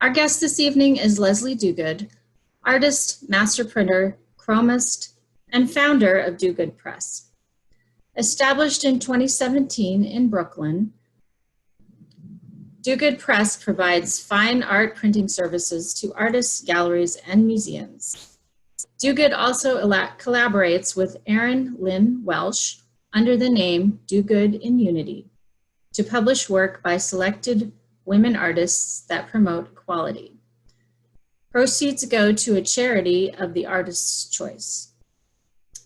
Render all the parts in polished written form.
Our guest this evening is Leslie Diuguid, artist, master printer, chromist, and founder of Diuguid Press. Established in 2017 in Brooklyn, Diuguid Press provides fine art printing services to artists, galleries, and museums. Diuguid also collaborates with Erin Lynn Welsh under the name Diuguid in Unity to publish work by selected women artists that promote quality. Proceeds go to a charity of the artist's choice.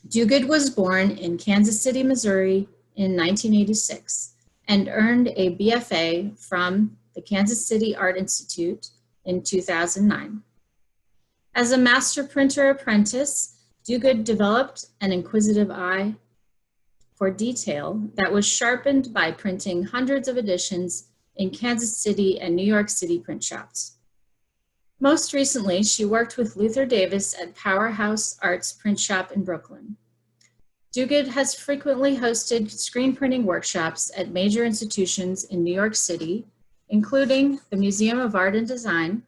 Diuguid was born in Kansas City, Missouri in 1986 and earned a BFA from the Kansas City Art Institute in 2009. As a master printer apprentice, Diuguid developed an inquisitive eye for detail that was sharpened by printing hundreds of editions in Kansas City and New York City print shops. Most recently, she worked with Luther Davis at Powerhouse Arts Print Shop in Brooklyn. Diuguid has frequently hosted screen printing workshops at major institutions in New York City, including the Museum of Art and Design,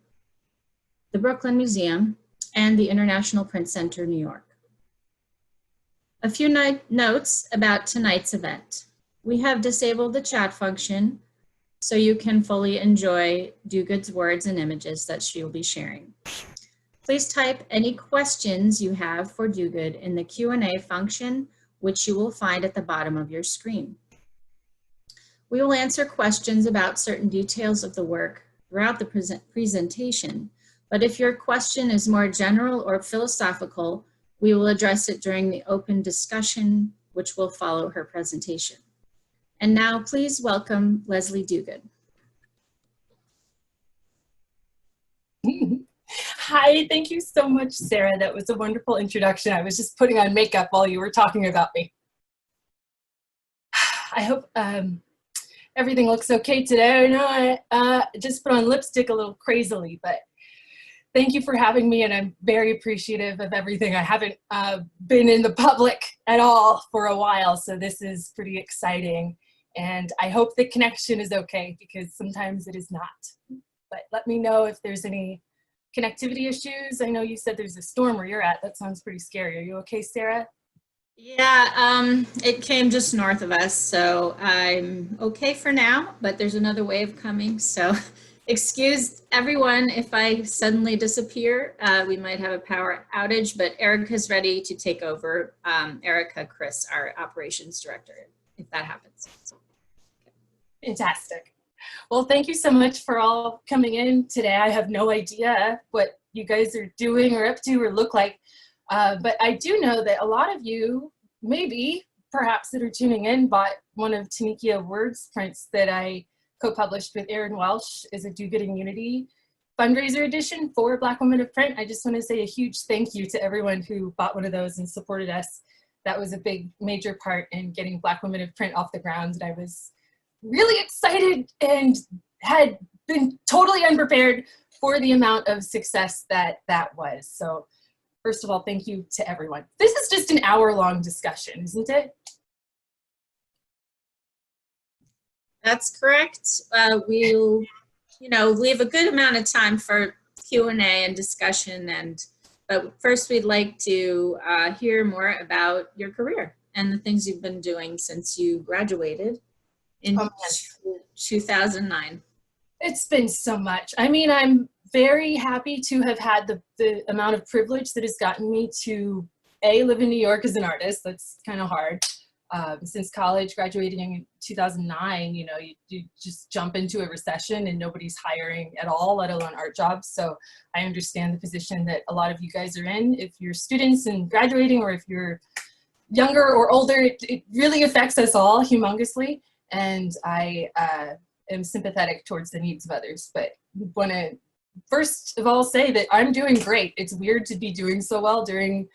the Brooklyn Museum, and the International Print Center, New York. A few notes about tonight's event. We have disabled the chat function so you can fully enjoy Diuguid's words and images that she will be sharing. Please type any questions you have for Diuguid in the Q&A function, which you will find at the bottom of your screen. We will answer questions about certain details of the work throughout the presentation, but if your question is more general or philosophical, we will address it during the open discussion, which will follow her presentation. And now please welcome Leslie Diuguid. Hi, thank you so much, Sarah. That was a wonderful introduction. I was just putting on makeup while you were talking about me. I hope everything looks okay today. I know I just put on lipstick a little crazily, but thank you for having me, and I'm very appreciative of everything. I haven't been in the public at all for a while, so this is pretty exciting. And I hope the connection is okay, because sometimes it is not. But let me know if there's any connectivity issues. I know you said there's a storm where you're at. That sounds pretty scary. Are you okay, Sarah? Yeah, it came just north of us, so I'm okay for now, but there's another wave coming, so excuse everyone if I suddenly disappear. We might have a power outage, but Erica's ready to take over. Erica Chris, our operations director, if that happens. Fantastic. Well, thank you so much for all coming in today. I have no idea what you guys are doing or up to or look like, but I do know that a lot of you, maybe, perhaps that are tuning in, bought one of Cmyk Words prints that I co-published with Erin Welsh as a Diuguid in Unity fundraiser edition for Black Women of Print. I just want to say a huge thank you to everyone who bought one of those and supported us. That was a big, major part in getting Black Women of Print off the ground, and I was really excited and had been totally unprepared for the amount of success that was. So first of all, thank you to everyone. This is just an hour-long discussion, isn't it? That's correct. We'll, leave a good amount of time for Q&A and discussion, but first we'd like to hear more about your career and the things you've been doing since you graduated in 2009. It's been so much. I mean, I'm very happy to have had the amount of privilege that has gotten me to live in New York as an artist. That's kind of hard. Since college, graduating in 2009, you just jump into a recession and nobody's hiring at all, let alone art jobs. So I understand the position that a lot of you guys are in. If you're students and graduating, or if you're younger or older, it really affects us all humongously. And I am sympathetic towards the needs of others, but want to first of all say that I'm doing great. It's weird to be doing so well during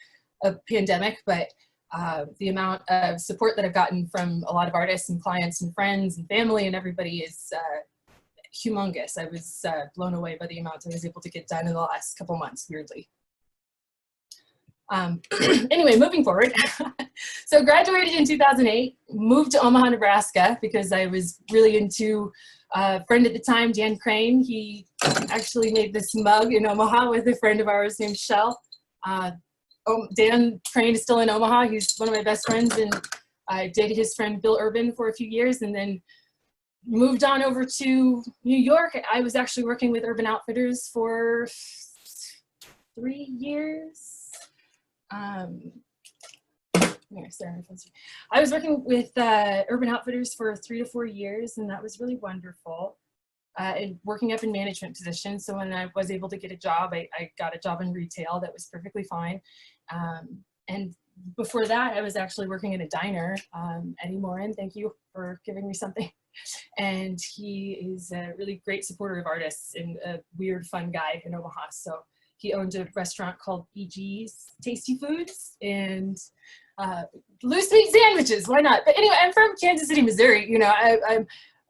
a pandemic, but the amount of support that I've gotten from a lot of artists and clients and friends and family and everybody is humongous. I was blown away by the amount I was able to get done in the last couple months, weirdly. Anyway, moving forward. So graduated in 2008, moved to Omaha, Nebraska, because I was really into a friend at the time, Dan Crane. He actually made this mug in Omaha with a friend of ours named Shell. Dan Crane is still in Omaha. He's one of my best friends, and I dated his friend Bill Urban for a few years and then moved on over to New York. I was actually working with Urban Outfitters for 3 years. I was working with Urban Outfitters for 3 to 4 years, and that was really wonderful. And working up in management positions. So when I was able to get a job, I got a job in retail that was perfectly fine. And before that, I was actually working in a diner. Eddie Morin, thank you for giving me something. And he is a really great supporter of artists and a weird, fun guy in Omaha. So he owned a restaurant called EG's Tasty Foods and loose meat sandwiches. Why not? But anyway, I'm from Kansas City, Missouri. You know,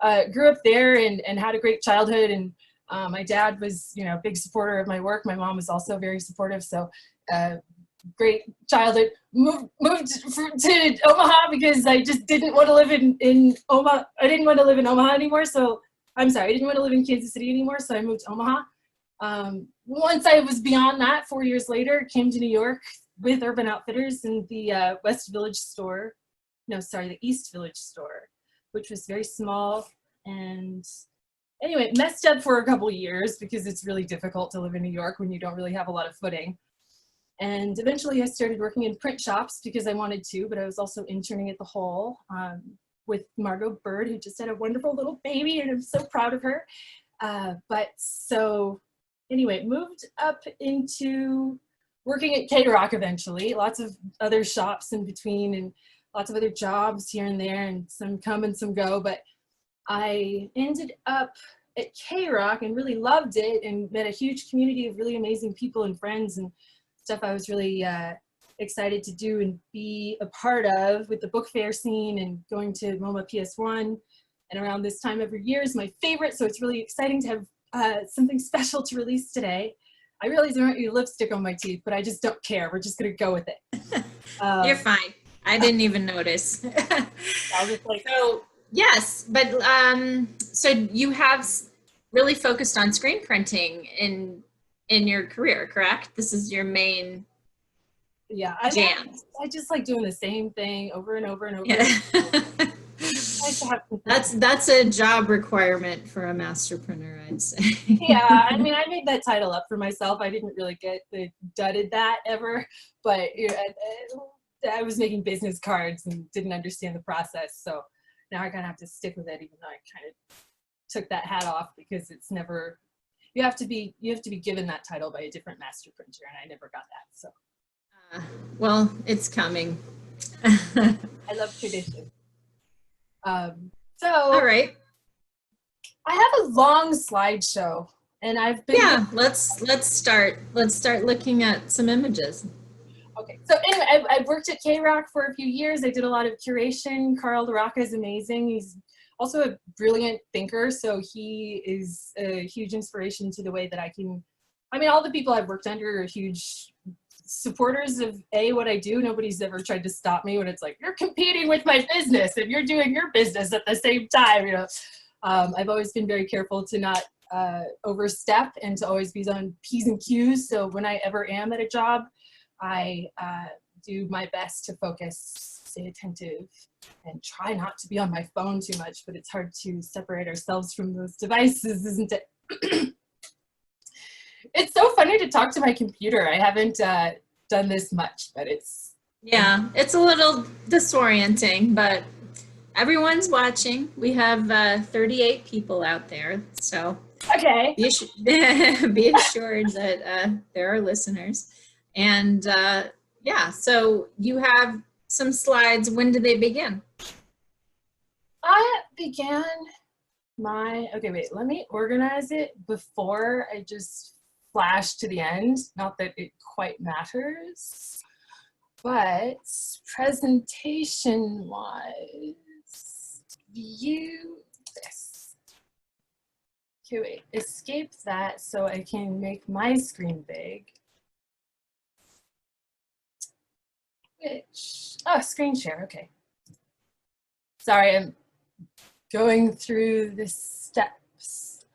I grew up there and had a great childhood. And my dad was, you know, a big supporter of my work. My mom was also very supportive. So great childhood. Moved to Omaha because I just didn't want to live in Omaha. I didn't want to live in Omaha anymore. So I'm sorry, I didn't want to live in Kansas City anymore. So I moved to Omaha. Once I was beyond that, 4 years later, came to New York with Urban Outfitters in the West Village store. No, sorry, the East Village store, which was very small. And anyway, it messed up for a couple years because it's really difficult to live in New York when you don't really have a lot of footing. And eventually I started working in print shops because I wanted to, but I was also interning at the Hole with Margot Bird, who just had a wonderful little baby, and I'm so proud of her. But so anyway, moved up into working at K-Rock eventually, lots of other shops in between and lots of other jobs here and there, and some come and some go. But I ended up at K-Rock and really loved it and met a huge community of really amazing people and friends and stuff I was really excited to do and be a part of with the book fair scene and going to MoMA PS1. And around this time every year is my favorite, so it's really exciting to have something special to release today. I realize there aren't any lipstick on my teeth, but I just don't care. We're just gonna go with it. You're fine. I didn't even notice. I was like, So yes, but so you have really focused on screen printing in your career, correct? This is your main yeah, jam. I just like doing the same thing over and over and over. Yeah. Nice to have That's a job requirement for a master printer, I'd say. Yeah, I mean, I made that title up for myself. I didn't really get the dudded that ever, but you know, I was making business cards and didn't understand the process. So now I kind of have to stick with it, even though I kind of took that hat off because it's never, you have to be given that title by a different master printer, and I never got that. So well, it's coming. I love tradition. So All right. I have a long slideshow, and I've been let's start looking at some images. Okay, so anyway, I've worked at K-Rock for a few years. I did a lot of curation. Carl LaRocca is amazing. He's also a brilliant thinker, so he is a huge inspiration to the way that I mean, all the people I've worked under are huge supporters of what I do. Nobody's ever tried to stop me when it's like, you're competing with my business and you're doing your business at the same time, you know. I've always been very careful to not overstep and to always be on P's and Q's. So when I ever am at a job, I do my best to focus, stay attentive, and try not to be on my phone too much, but it's hard to separate ourselves from those devices, isn't it? It's so funny to talk to my computer. I haven't done this much, but it's... Yeah, it's a little disorienting, but everyone's watching. We have 38 people out there, so okay. be assured that there are listeners. And yeah, so you have some slides. When did they begin? I began okay, wait, let me organize it before I just flash to the end. Not that it quite matters, but presentation-wise, view this. Okay, wait, escape that so I can make my screen big. Screen share, okay. Sorry, I'm going through the steps.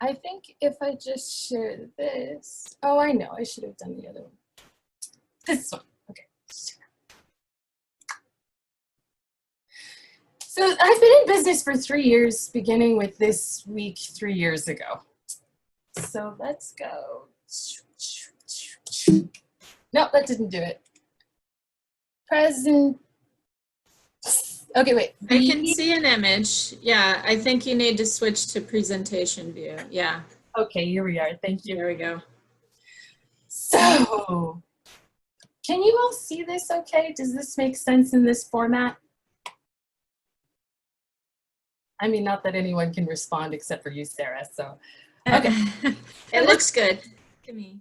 I think if I just share this, oh, I know, I should have done the other one. This one, okay. So I've been in business for 3 years, beginning with this week 3 years ago. So let's go. Nope, that didn't do it. Present. Okay, wait. I can see an image. Yeah, I think you need to switch to presentation view. Yeah. Okay, here we are. Thank you. There we go. So, can you all see this okay? Does this make sense in this format? I mean, not that anyone can respond except for you, Sarah, so. Okay. It looks good to me.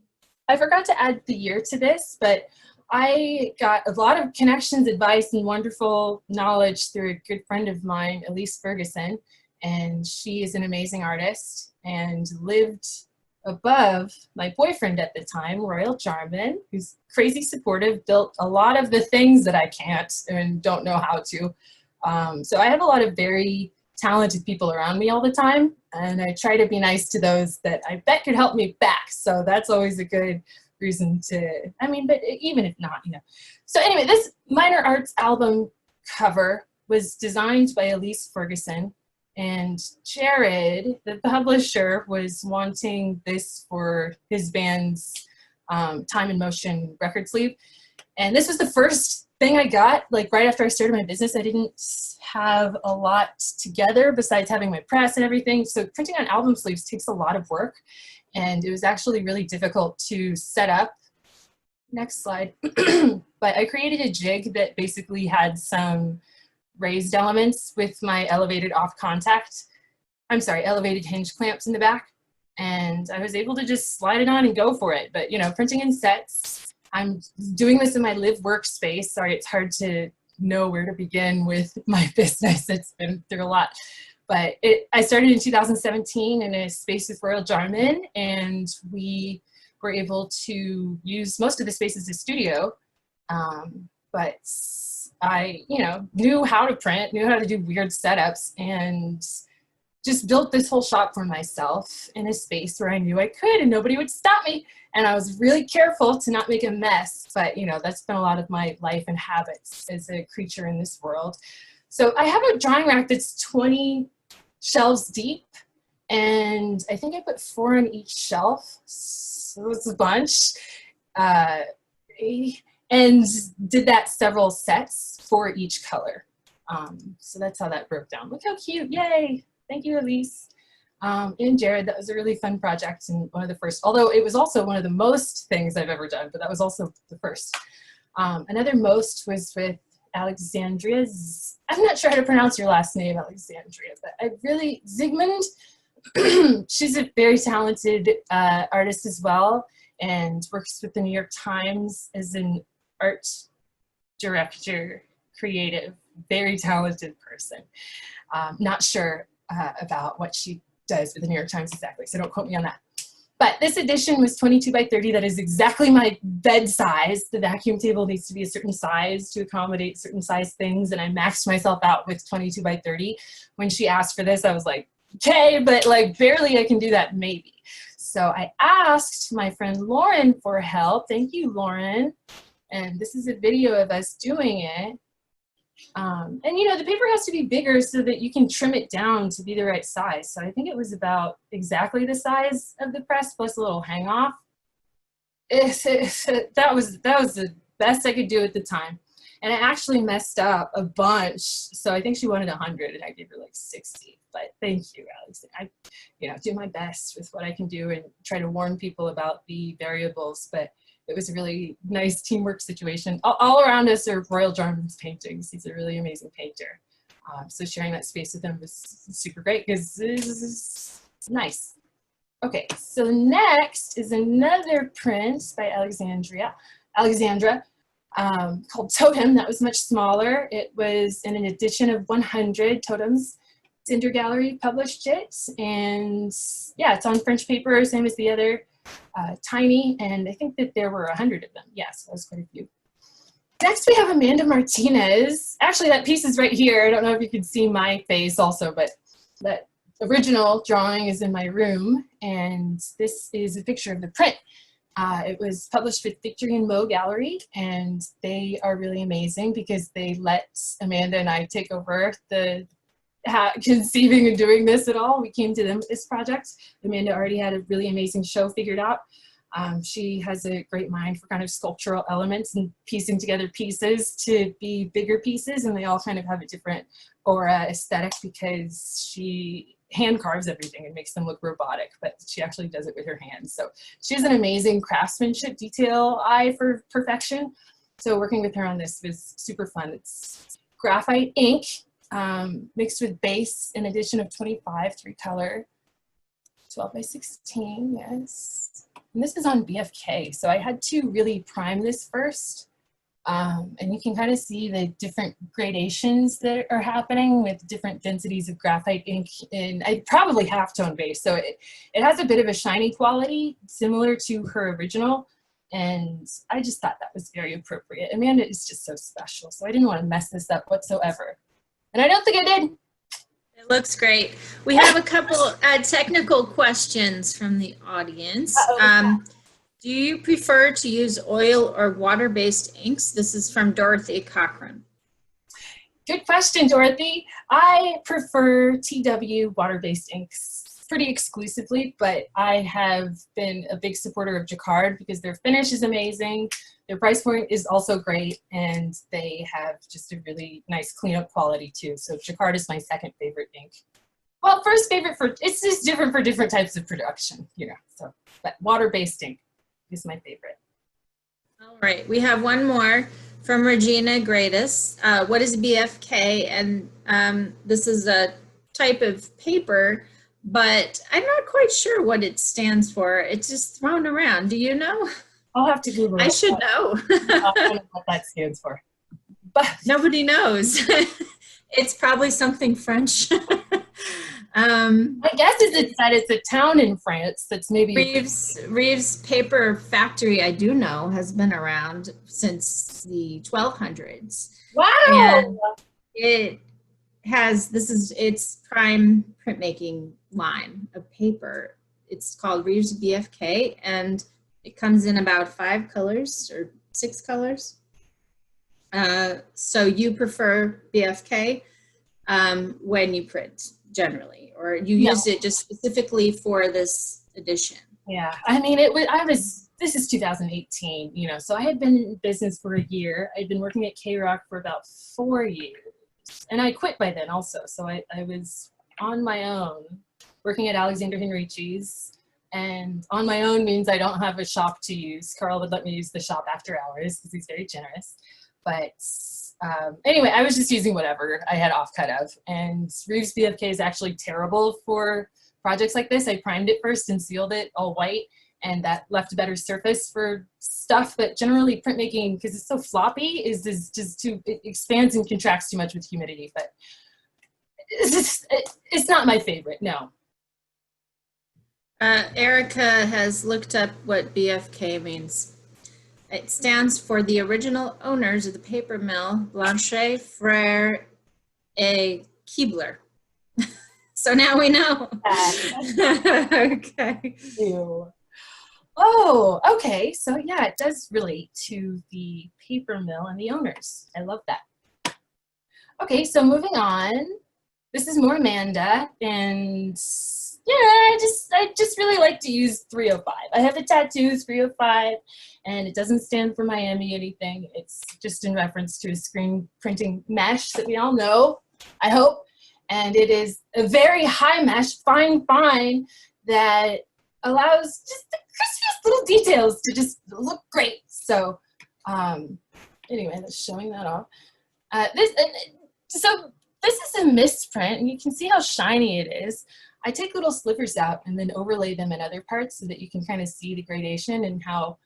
I forgot to add the year to this, but I got a lot of connections, advice, and wonderful knowledge through a good friend of mine, Elise Ferguson, and she is an amazing artist and lived above my boyfriend at the time, Royal Jarman, who's crazy supportive, built a lot of the things that I can't and don't know how to. So I have a lot of very talented people around me all the time, and I try to be nice to those that I bet could help me back. So that's always a good reason to, I mean, but even if not, you know. So anyway, this minor arts album cover was designed by Elise Ferguson, and Jared, the publisher, was wanting this for his band's Time in Motion record sleeve. And this was the first thing I got, like right after I started my business. I didn't have a lot together besides having my press and everything. So printing on album sleeves takes a lot of work, and it was actually really difficult to set up. Next slide. But I created a jig that basically had some raised elements with my elevated elevated hinge clamps in the back. And I was able to just slide it on and go for it. But, you know, printing in sets, I'm doing this in my live workspace. Sorry, it's hard to know where to begin with my business. It's been through a lot. But I started in 2017 in a space with Royal Jarman, and we were able to use most of the space as a studio. But I, you know, knew how to print, knew how to do weird setups, and just built this whole shop for myself in a space where I knew I could and nobody would stop me. And I was really careful to not make a mess, but you know, that's been a lot of my life and habits as a creature in this world. So I have a drawing rack that's 20 shelves deep, and I think I put 4 on each shelf, so it's a bunch. And did that several sets for each color. So that's how that broke down. Look how cute, yay. Thank you, Elise. And Jared, that was a really fun project and one of the first, although it was also one of the most things I've ever done, but that was also the first. Another most was with Alexandria. I'm not sure how to pronounce your last name, Alexandria, but I really, Zygmunt, she's a very talented artist as well, and works with the New York Times as an art director, creative, very talented person. Not sure about what she does with the New York Times exactly, so don't quote me on that. But this edition was 22 by 30. That is exactly my bed size. The vacuum table needs to be a certain size to accommodate certain size things, and I maxed myself out with 22 by 30. When she asked for this, I was like, okay, but like barely I can do that, maybe. So I asked my friend Lauren for help. Thank you, Lauren. And this is a video of us doing it. And you know, the paper has to be bigger so that you can trim it down to be the right size. So I think it was about exactly the size of the press plus a little hang off. That was the best I could do at the time. And I actually messed up a bunch. So I think she wanted 100 and I gave her like 60. But thank you, Alex. I, you know, do my best with what I can do and try to warn people about the variables. But it was a really nice teamwork situation. All around us are Royal Jarman's paintings. He's a really amazing painter. So sharing that space with him was super great because it's nice. Okay, so next is another print by Alexandra called Totem. That was much smaller. It was in an edition of 100 Totems. Cinder Gallery published it, and yeah, it's on French paper, same as the other. Tiny, and I think that there were 100 of them. Yes, that was quite a few. Next we have Amanda Martinez. Actually, that piece is right here. I don't know if you can see my face also, but that original drawing is in my room, and this is a picture of the print. It was published with Victory and Mo Gallery, and they are really amazing because they let Amanda and I take over the conceiving and doing this at all. We came to them with this project. Amanda already had a really amazing show figured out. She has a great mind for kind of sculptural elements and piecing together pieces to be bigger pieces, and they all kind of have a different aura aesthetic because she hand carves everything and makes them look robotic, but she actually does it with her hands. So she has an amazing craftsmanship detail eye for perfection. So working with her on this was super fun. It's graphite ink mixed with base, an addition of 25, 3-color, 12 by 16, yes. And this is on BFK, so I had to really prime this first. And you can kind of see the different gradations that are happening with different densities of graphite ink, and I probably half-tone base. So it has a bit of a shiny quality similar to her original, and I just thought that was very appropriate. Amanda is just so special, so I didn't want to mess this up whatsoever. And I don't think I did. It looks great. We have a couple technical questions from the audience. Do you prefer to use oil or water-based inks? This is from Dorothy Cochran. Good question, Dorothy. I prefer TW water-based inks pretty exclusively, but I have been a big supporter of Jacquard because their finish is amazing, their price point is also great, and they have just a really nice cleanup quality too. So Jacquard is my second favorite ink. Well, first favorite it's just different for different types of production, you know, so, but water-based ink is my favorite. All right, we have one more from Regina Gradis. What is BFK? And this is a type of paper, but I'm not quite sure what it stands for. It's just thrown around. Do you know? I'll have to Google it. I should know. I don't know what that stands for. But nobody knows. It's probably something French. My guess is that it's a town in France that's maybe Reeves Paper Factory, I do know, has been around since the 1200s. Wow! And it has, its prime printmaking line of paper. It's called Reeves BFK, and it comes in about 5 colors or 6 colors. So you prefer BFK when you print, generally, or you used it just specifically for this edition? Yeah, I mean, this is 2018, you know, so I had been in business for a year. I'd been working at K-Rock for about 4 years, and I quit by then also. So I was on my own, working at Alexander Henrici's, and on my own means I don't have a shop to use. Carl would let me use the shop after hours because he's very generous. But anyway, I was just using whatever I had offcut of. And Reeves BFK is actually terrible for projects like this. I primed it first and sealed it all white, and that left a better surface for stuff. But generally printmaking, because it's so floppy, is just it expands and contracts too much with humidity. But it's not my favorite, no. Erica has looked up what BFK means. It stands for the original owners of the paper mill, Blanchet Frere et Keebler. So now we know. Okay. Ew. Oh, okay. So yeah, it does relate to the paper mill and the owners. I love that. Okay, so moving on. This is more Amanda, and yeah, I just really like to use 305. I have a tattoo, 305, and it doesn't stand for Miami anything. It's just in reference to a screen printing mesh that we all know, I hope. And it is a very high mesh, fine, that allows just the crispiest little details to just look great. So anyway, that's showing that off. This is a misprint, and you can see how shiny it is. I take little slivers out and then overlay them in other parts so that you can kind of see the gradation and how,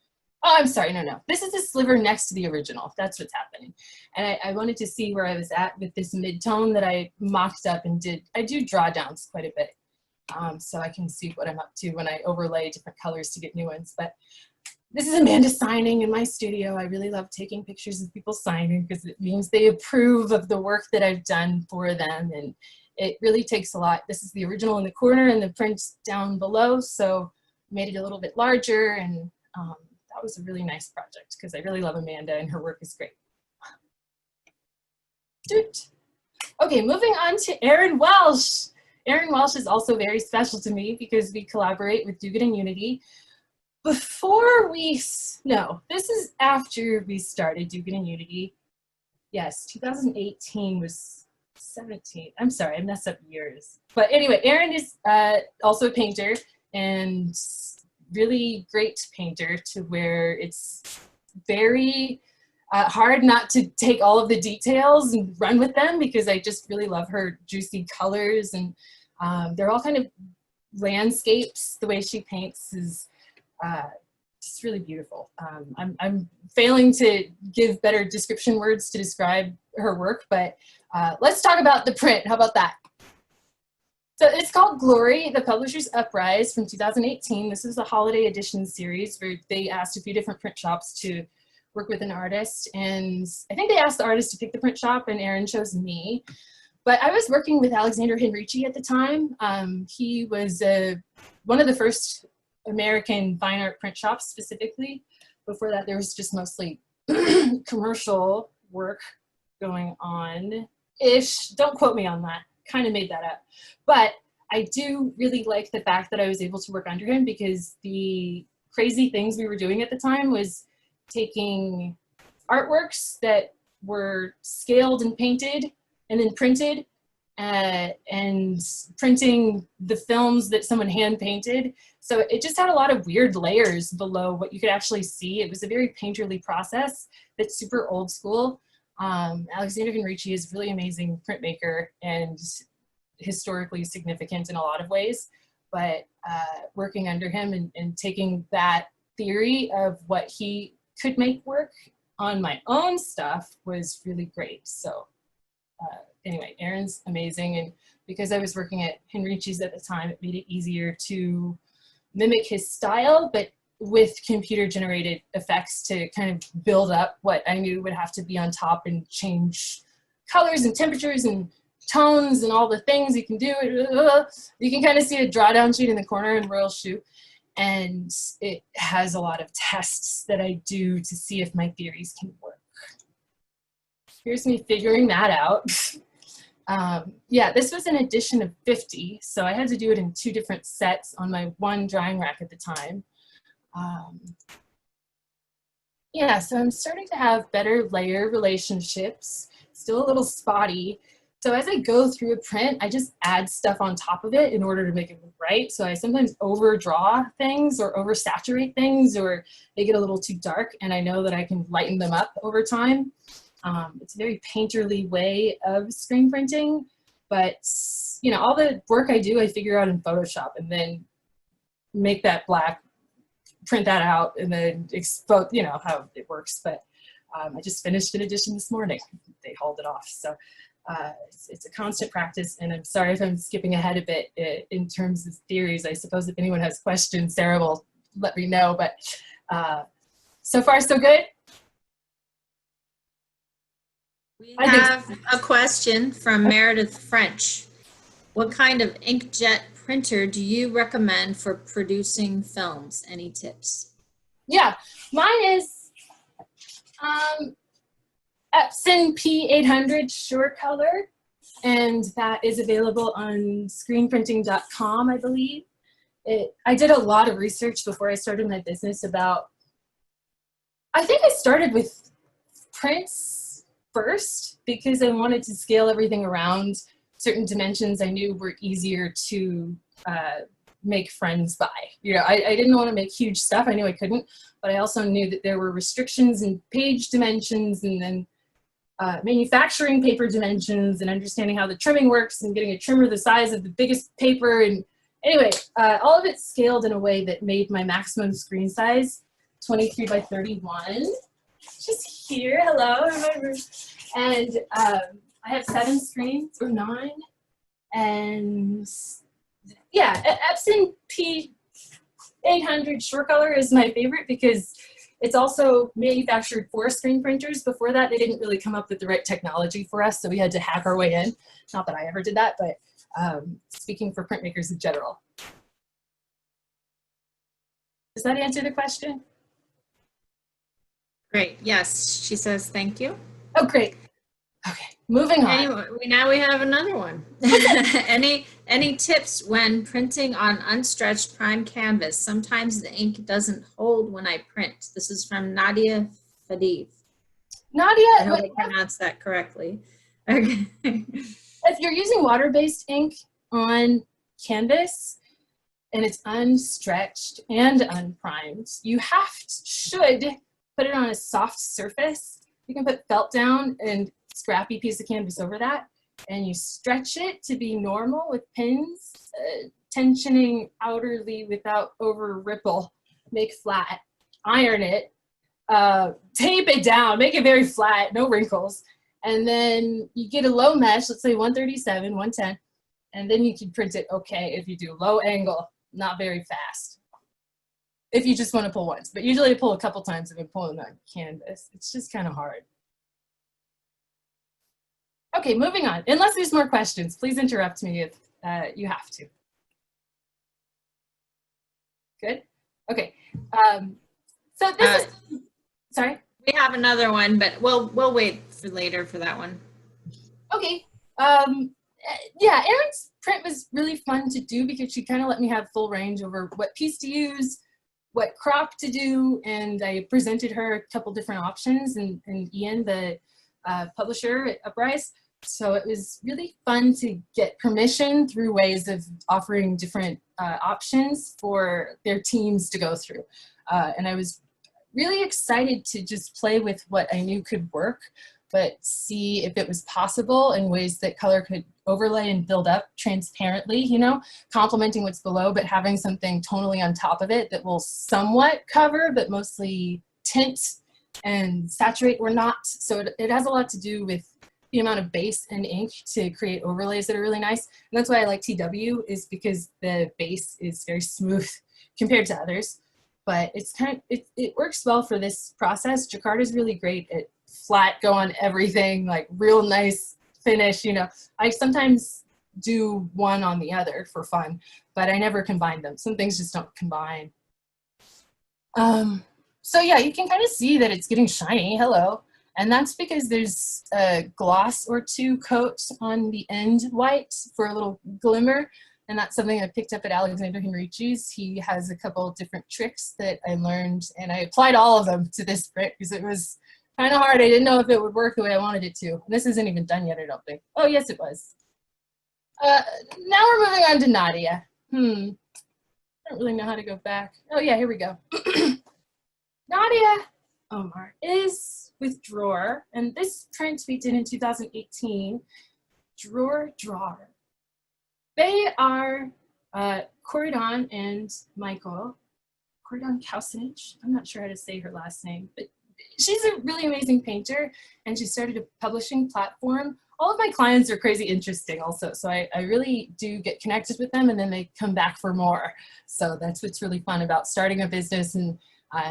oh, I'm sorry, no. This is a sliver next to the original. That's what's happening. And I wanted to see where I was at with this mid-tone that I mocked up and did. I do drawdowns quite a bit, so I can see what I'm up to when I overlay different colors to get new ones. But this is Amanda signing in my studio. I really love taking pictures of people signing because it means they approve of the work that I've done for them, and it really takes a lot. This is the original in the corner and the print down below, so made it a little bit larger, and that was a really nice project because I really love Amanda and her work is great. Okay, moving on to Erin Welsh. Erin Welsh is also very special to me because we collaborate with Diuguid and Unity. Before we, no, this is after we started Diuguid and Unity. Yes, 2018 was 17. I'm sorry, I messed up years. But anyway, Erin is also a painter and really great painter to where it's very hard not to take all of the details and run with them because I just really love her juicy colors, and they're all kind of landscapes. The way she paints is just really beautiful. I'm failing to give better description words to describe her work, but let's talk about the print. How about that? So it's called Glory, the Publisher's Uprise from 2018. This is a holiday edition series where they asked a few different print shops to work with an artist, and I think they asked the artist to pick the print shop, and Erin chose me. But I was working with Alexander Henrici at the time. He was one of the first American fine art print shops specifically. Before that, there was just mostly commercial work going on-ish. Don't quote me on that. Kind of made that up. But I do really like the fact that I was able to work under him because the crazy things we were doing at the time was taking artworks that were scaled and painted and then printed and printing the films that someone hand painted. So it just had a lot of weird layers below what you could actually see. It was a very painterly process that's super old school. Alexander Henrici is a really amazing printmaker and historically significant in a lot of ways, but working under him and taking that theory of what he could make work on my own stuff was really great. So anyway, Erin's amazing, and because I was working at Henrici's at the time, it made it easier to mimic his style, but with computer generated effects to kind of build up what I knew would have to be on top and change colors and temperatures and tones and all the things you can do. You can kind of see a drawdown sheet in the corner in Royal Shoe, and it has a lot of tests that I do to see if my theories can work. Here's me figuring that out. Yeah, this was an edition of 50, so I had to do it in 2 different sets on my one drying rack at the time. Yeah, so I'm starting to have better layer relationships, still a little spotty. So as I go through a print, I just add stuff on top of it in order to make it look right. So I sometimes overdraw things or oversaturate things, or they get a little too dark, and I know that I can lighten them up over time. It's a very painterly way of screen printing, but you know, all the work I do, I figure out in Photoshop and then make that black, print that out, and then expose, you know, how it works. But I just finished an edition this morning. They hauled it off. So it's a constant practice, and I'm sorry if I'm skipping ahead a bit in terms of theories. I suppose if anyone has questions, Sarah will let me know, but so far so good. We have a question from Meredith French. What kind of inkjet printer do you recommend for producing films? Any tips? Yeah, mine is Epson P800 Sure Color, and that is available on screenprinting.com, I believe. I did a lot of research before I started my business about, I think I started with prints first because I wanted to scale everything around certain dimensions I knew were easier to make friends by. You know, I didn't want to make huge stuff. I knew I couldn't, but I also knew that there were restrictions in page dimensions, and then manufacturing paper dimensions, and understanding how the trimming works, and getting a trimmer the size of the biggest paper. And anyway, all of it scaled in a way that made my maximum screen size 23 by 31. Just here, hello, remember. And I have 7 screens or 9, and yeah, Epson 800 short color is my favorite because it's also manufactured for screen printers. Before that, they didn't really come up with the right technology for us, so we had to hack our way in. Not that I ever did that, but speaking for printmakers in general. Does that answer the question? Great. Yes, she says thank you. Oh, great. Okay, moving on. Anyway, now we have another one. Any tips when printing on unstretched prime canvas? Sometimes the ink doesn't hold when I print. This is from Nadia Fadiv. Nadia, I hope I pronounced that correctly. Okay. If you're using water-based ink on canvas and it's unstretched and unprimed, you should put it on a soft surface. You can put felt down and scrappy piece of canvas over that, and you stretch it to be normal with pins, tensioning outerly without over ripple, make flat, iron it, tape it down, make it very flat, no wrinkles, and then you get a low mesh, let's say 137, 110, and then you can print it okay if you do low angle, not very fast. If you just want to pull once, but usually I pull a couple times if I'm pulling on canvas. It's just kind of hard. Okay, moving on. Unless there's more questions, please interrupt me if you have to. Good? Okay. So this is, sorry? We have another one, but we'll wait for later for that one. Okay. Yeah, Erin's print was really fun to do because she kind of let me have full range over what piece to use, what crop to do, and I presented her a couple different options, and Ian, the publisher at Uprise. So it was really fun to get permission through ways of offering different options for their teams to go through. And I was really excited to just play with what I knew could work, but see if it was possible in ways that color could overlay and build up transparently, you know, complementing what's below, but having something tonally on top of it that will somewhat cover, but mostly tint and saturate or not. So it has a lot to do with the amount of base and ink to create overlays that are really nice. And that's why I like TW, is because the base is very smooth compared to others. But it's kind of, it works well for this process. Jacquard is really great at flat, go on everything, like real nice finish, you know. I sometimes do one on the other for fun, but I never combine them. Some things just don't combine. So yeah, you can kind of see that it's getting shiny, hello. And that's because there's a gloss or two coats on the end white for a little glimmer. And that's something I picked up at Alexander Henrici's. He has a couple of different tricks that I learned, and I applied all of them to this print because it was kind of hard. I didn't know if it would work the way I wanted it to. This isn't even done yet, I don't think. Oh, yes, it was. Now we're moving on to Nadia. I don't really know how to go back. Oh, yeah, here we go. Nadia Omar is with Drawer, and this print we did in 2018, Drawer Drawer. They are Corydon and Michael, Corydon Kausinich. I'm not sure how to say her last name, but she's a really amazing painter, and she started a publishing platform. All of my clients are crazy interesting also, so I really do get connected with them, and then they come back for more. So that's what's really fun about starting a business and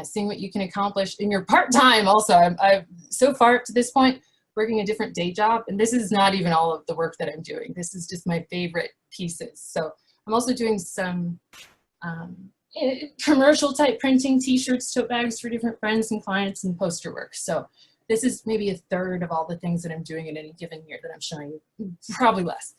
seeing what you can accomplish in your part-time also. I've so far to this point, working a different day job, and this is not even all of the work that I'm doing. This is just my favorite pieces. So I'm also doing some commercial type printing, t-shirts, tote bags for different friends and clients, and poster work. So this is maybe a third of all the things that I'm doing in any given year that I'm showing you, probably less.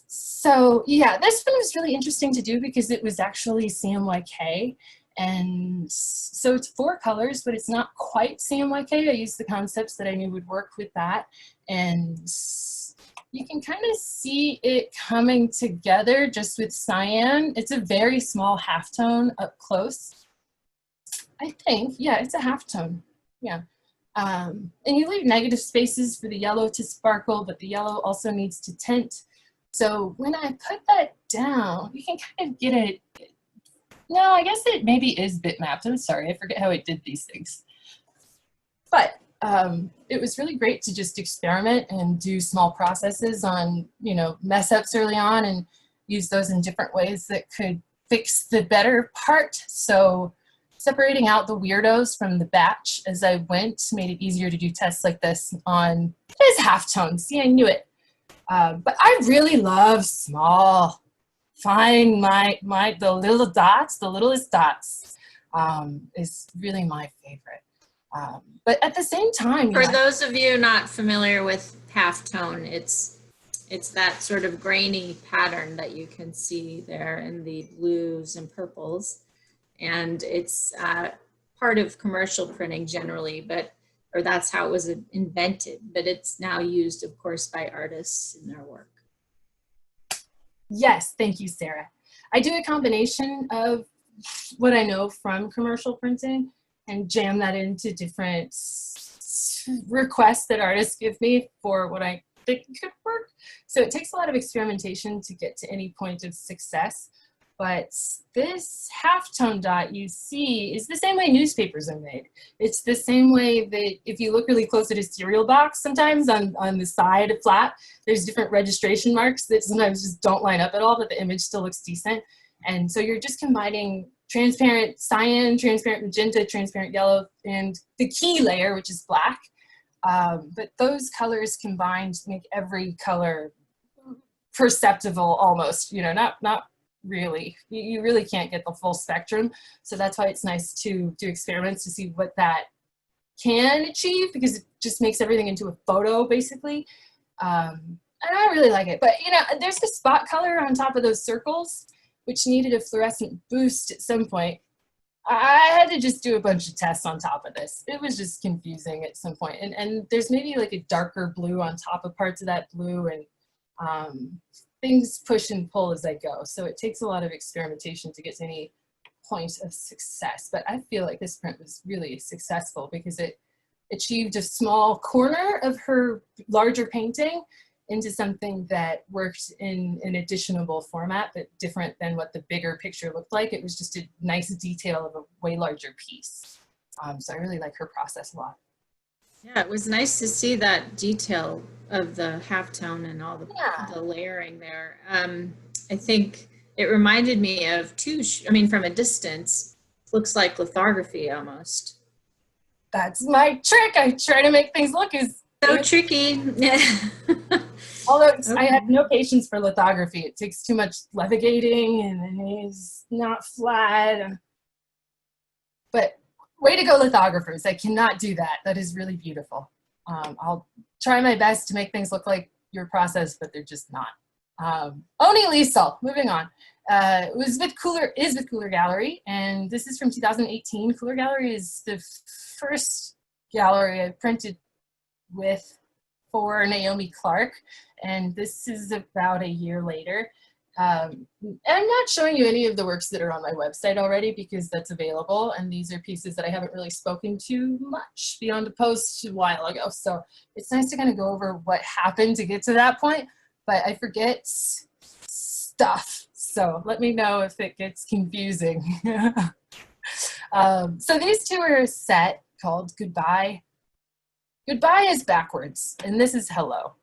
So yeah, this one was really interesting to do because it was actually Cmyk. And so it's 4 colors, but it's not quite Cmyk. I used the concepts that I knew would work with that. And you can kind of see it coming together just with cyan. It's a very small halftone up close, I think. Yeah, it's a halftone. Yeah. And you leave negative spaces for the yellow to sparkle, but the yellow also needs to tint. So when I put that down, you can kind of get it. No, I guess it maybe is bitmapped. I'm sorry, I forget how I did these things. But it was really great to just experiment and do small processes on, you know, mess ups early on and use those in different ways that could fix the better part. So separating out the weirdos from the batch as I went made it easier to do tests like this on his halftone. See, I knew it. But I really love small, fine, the little dots, the littlest dots is really my favorite. But at the same time, for those of you not familiar with halftone, it's that sort of grainy pattern that you can see there in the blues and purples. And it's part of commercial printing generally, or that's how it was invented, but it's now used, of course, by artists in their work. Yes, thank you, Sarah. I do a combination of what I know from commercial printing and jam that into different requests that artists give me for what I think could work. So it takes a lot of experimentation to get to any point of success. But this halftone dot you see is the same way newspapers are made. It's the same way that if you look really close at a cereal box, sometimes on the side flat, there's different registration marks that sometimes just don't line up at all, but the image still looks decent. And so you're just combining transparent cyan, transparent magenta, transparent yellow, and the key layer, which is black. But those colors combined make every color perceptible almost, not really. You really can't get the full spectrum. So that's why it's nice to do experiments to see what that can achieve, because it just makes everything into a photo basically. And I really like it. But there's the spot color on top of those circles, which needed a fluorescent boost at some point. I had to just do a bunch of tests on top of this. It was just confusing at some point. And there's maybe like a darker blue on top of parts of that blue, and things push and pull as I go. So it takes a lot of experimentation to get to any point of success. But I feel like this print was really successful because it achieved a small corner of her larger painting into something that worked in an editionable format, but different than what the bigger picture looked like. It was just a nice detail of a way larger piece. So I really like her process a lot. Yeah, it was nice to see that detail of the halftone and all the layering there. I think it reminded me of from a distance, looks like lithography almost. That's my trick. I try to make things look as so tricky. Although I have no patience for lithography. It takes too much levigating and it's not flat. But way to go, lithographers. I cannot do that. That is really beautiful. I'll try my best to make things look like your process, but they're just not. Oni Liesel, moving on. Is with Cooler Gallery, and this is from 2018. Cooler Gallery is the first gallery I printed with for Naomi Clark, and this is about a year later. I'm not showing you any of the works that are on my website already because that's available, and these are pieces that I haven't really spoken to much beyond a post a while ago. So it's nice to kind of go over what happened to get to that point, but I forget stuff. So let me know if it gets confusing. So these two are a set called Goodbye. Goodbye is backwards, and this is hello.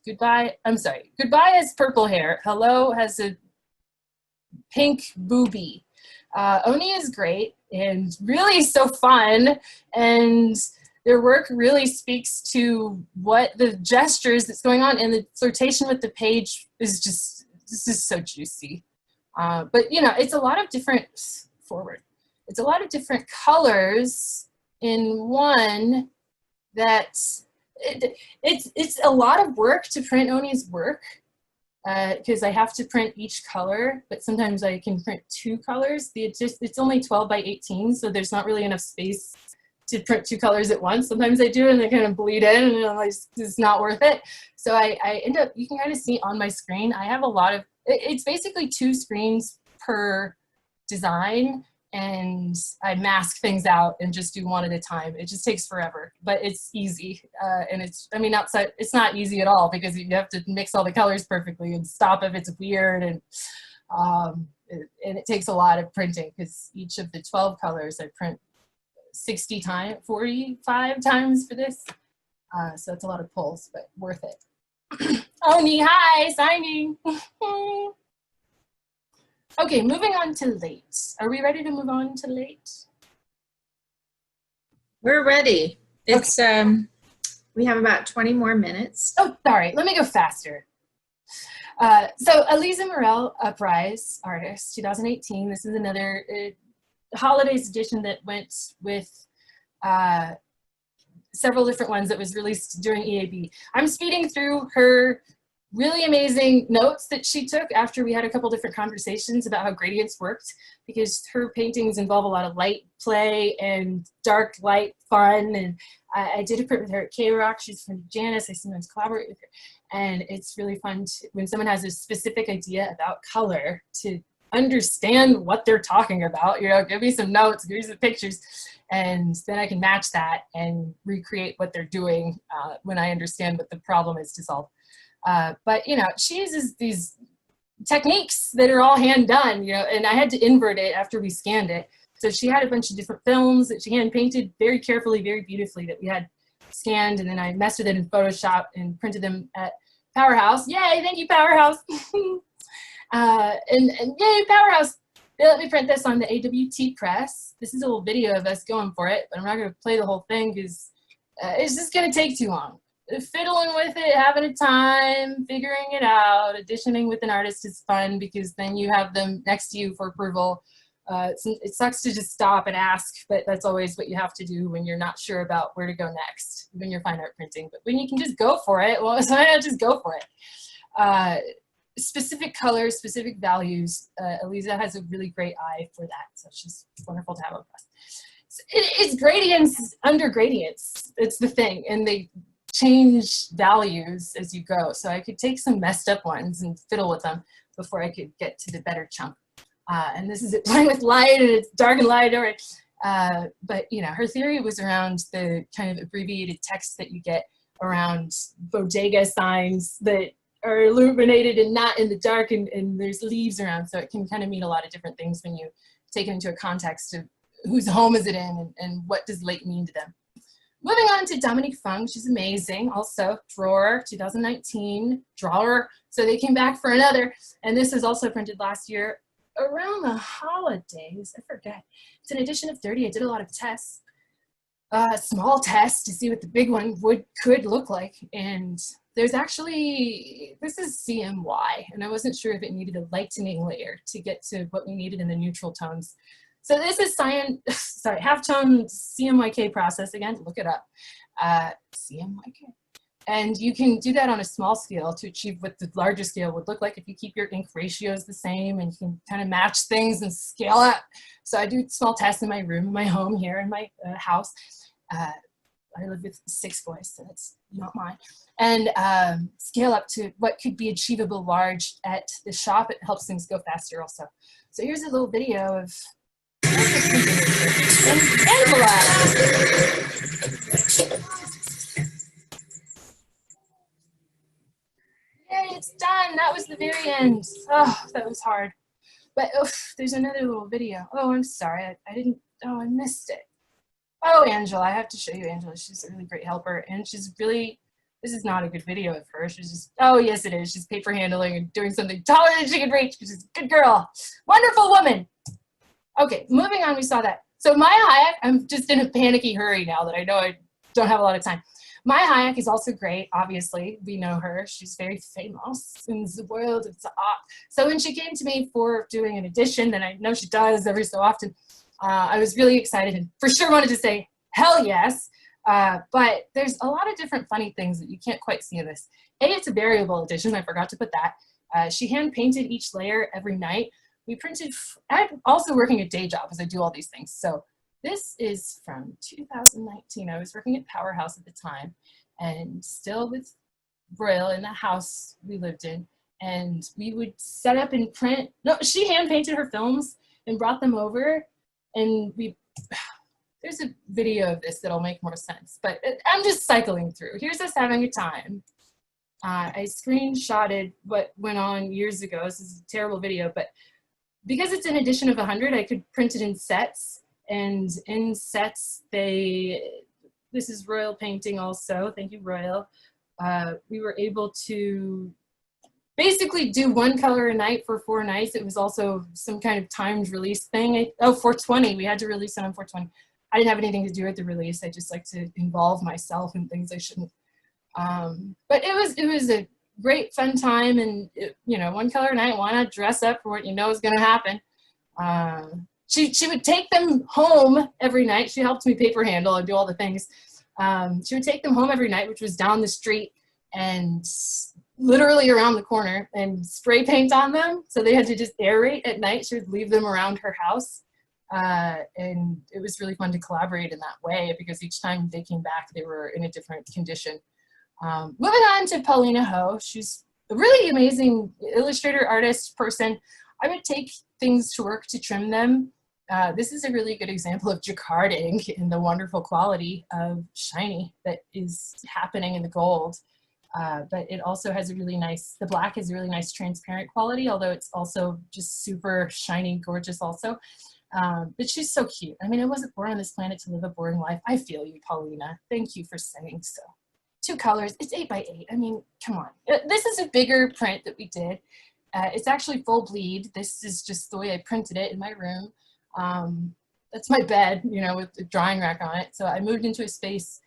Goodbye has purple hair. Hello has a pink boobie. Oni is great and really so fun, and their work really speaks to what the gestures that's going on, and the flirtation with the page is just, this is so juicy. But it's a lot of different, it's a lot of different colors in one that it's a lot of work to print Oni's work because I have to print each color, but sometimes I can print two colors. It's only 12 by 18, so there's not really enough space to print two colors at once. Sometimes I do, and they kind of bleed in, and I'm like, it's not worth it. So I end up, you can kind of see on my screen, I have a lot of, it's basically 2 screens per design, and I mask things out and just do one at a time. It just takes forever, but it's easy. And outside, it's not easy at all because you have to mix all the colors perfectly and stop if it's weird. And it takes a lot of printing because each of the 12 colors I print 45 times for this. So it's a lot of pulls, but worth it. Oni, hi, signing. Okay, moving on to late. Are we ready to move on to late? We're ready. It's, we have about 20 more minutes. Oh, sorry, let me go faster. So Eliza Morel, Uprise artist, 2018. This is another holidays edition that went with several different ones that was released during EAB. I'm speeding through her really amazing notes that she took after we had a couple different conversations about how gradients worked, because her paintings involve a lot of light play and dark light fun. And I did a print with her at K-Rock. She's from Janice. I sometimes collaborate with her. And it's really fun when someone has a specific idea about color to understand what they're talking about. You know, give me some notes, give me some pictures, and then I can match that and recreate what they're doing when I understand what the problem is to solve. But, you know, she uses these techniques that are all hand done, you know, and I had to invert it after we scanned it. So she had a bunch of different films that she hand painted very carefully, very beautifully, that we had scanned, and then I messed with it in Photoshop and printed them at Powerhouse. Yay, thank you, Powerhouse. And yay, Powerhouse. They let me print this on the AWT press. This is a little video of us going for it, but I'm not going to play the whole thing because it's just going to take too long. Fiddling with it, having a time, figuring it out, auditioning with an artist is fun because then you have them next to you for approval. It sucks to just stop and ask, but that's always what you have to do when you're not sure about where to go next when you're fine art printing. But when you can just go for it, well, why not just go for it? Specific colors, specific values. Eliza has a really great eye for that, so she's wonderful to have with us. It's gradients under gradients. It's the thing, and they change values as you go. So I could take some messed up ones and fiddle with them before I could get to the better chunk. And this is it playing with light, and it's dark and light. But you know, her theory was around the kind of abbreviated text that you get around bodega signs that are illuminated and not in the dark, and there's leaves around. So it can kind of mean a lot of different things when you take it into a context of whose home is it in and what does late mean to them. Moving on to Dominique Fung, she's amazing. Also, Drawer, 2019, Drawer. So they came back for another, and this was also printed last year around the holidays. I forget. It's an edition of 30. I did a lot of tests, small tests to see what the big one could look like. And there's actually, this is CMY, and I wasn't sure if it needed a lightening layer to get to what we needed in the neutral tones. So this is halftone Cmyk process. Again, look it up, Cmyk. And you can do that on a small scale to achieve what the larger scale would look like if you keep your ink ratios the same, and you can kind of match things and scale up. So I do small tests in my room, in my home here, in my house. I live with 6 boys, so that's not mine. And scale up to what could be achievable large at the shop. It helps things go faster also. So here's a little video of Angela. Yay, it's done. That was the very end. Oh, that was hard. But there's another little video. Oh, I'm sorry. I missed it. Oh, Angela, I have to show you Angela. She's a really great helper, and she's really, this is not a good video of her. She's just, oh yes it is. She's paper handling and doing something taller than she can reach. She's a good girl. Wonderful woman. Okay, moving on, we saw that. So Maya Hayek, I'm just in a panicky hurry now that I know I don't have a lot of time. Maya Hayek is also great, obviously. We know her. She's very famous in the world of the art. So when she came to me for doing an edition, and I know she does every so often, I was really excited and for sure wanted to say, hell yes. But there's a lot of different funny things that you can't quite see in this. It's a variable edition. I forgot to put that. She hand painted each layer every night. We printed, I'm also working a day job as I do all these things. So this is from 2019. I was working at Powerhouse at the time and still with Royal in the house we lived in. And we would set up and print. No, she hand painted her films and brought them over. And there's a video of this that'll make more sense. But I'm just cycling through. Here's us having a time. I screenshotted what went on years ago. This is a terrible video, but because it's an edition of 100, I could print it in sets. And in sets, this is Royal painting also. Thank you, Royal. We were able to basically do one color a night for 4 nights. It was also some kind of timed release thing. 420, we had to release it on 420. I didn't have anything to do with the release. I just like to involve myself in things I shouldn't. But it was a great fun time, and you know, one color a night, why not dress up for what you know is going to happen. She would take them home every night. She helped me paper handle and do all the things. She would take them home every night, which was down the street and literally around the corner, and spray paint on them. So they had to just aerate at night. She would leave them around her house. And it was really fun to collaborate in that way, because each time they came back, they were in a different condition. Moving on to Paulina Ho. She's a really amazing illustrator, artist, person. I would take things to work to trim them. This is a really good example of jacquard ink and the wonderful quality of shiny that is happening in the gold. But it also has a really nice, the black has a really nice transparent quality, although it's also just super shiny, gorgeous also. But she's so cute. I mean, I wasn't born on this planet to live a boring life. I feel you, Paulina. Thank you for saying so. 2 colors, it's 8 by 8. I mean, come on. This is a bigger print that we did. It's actually full bleed. This is just the way I printed it in my room. That's my bed, you know, with the drying rack on it. So I moved into a space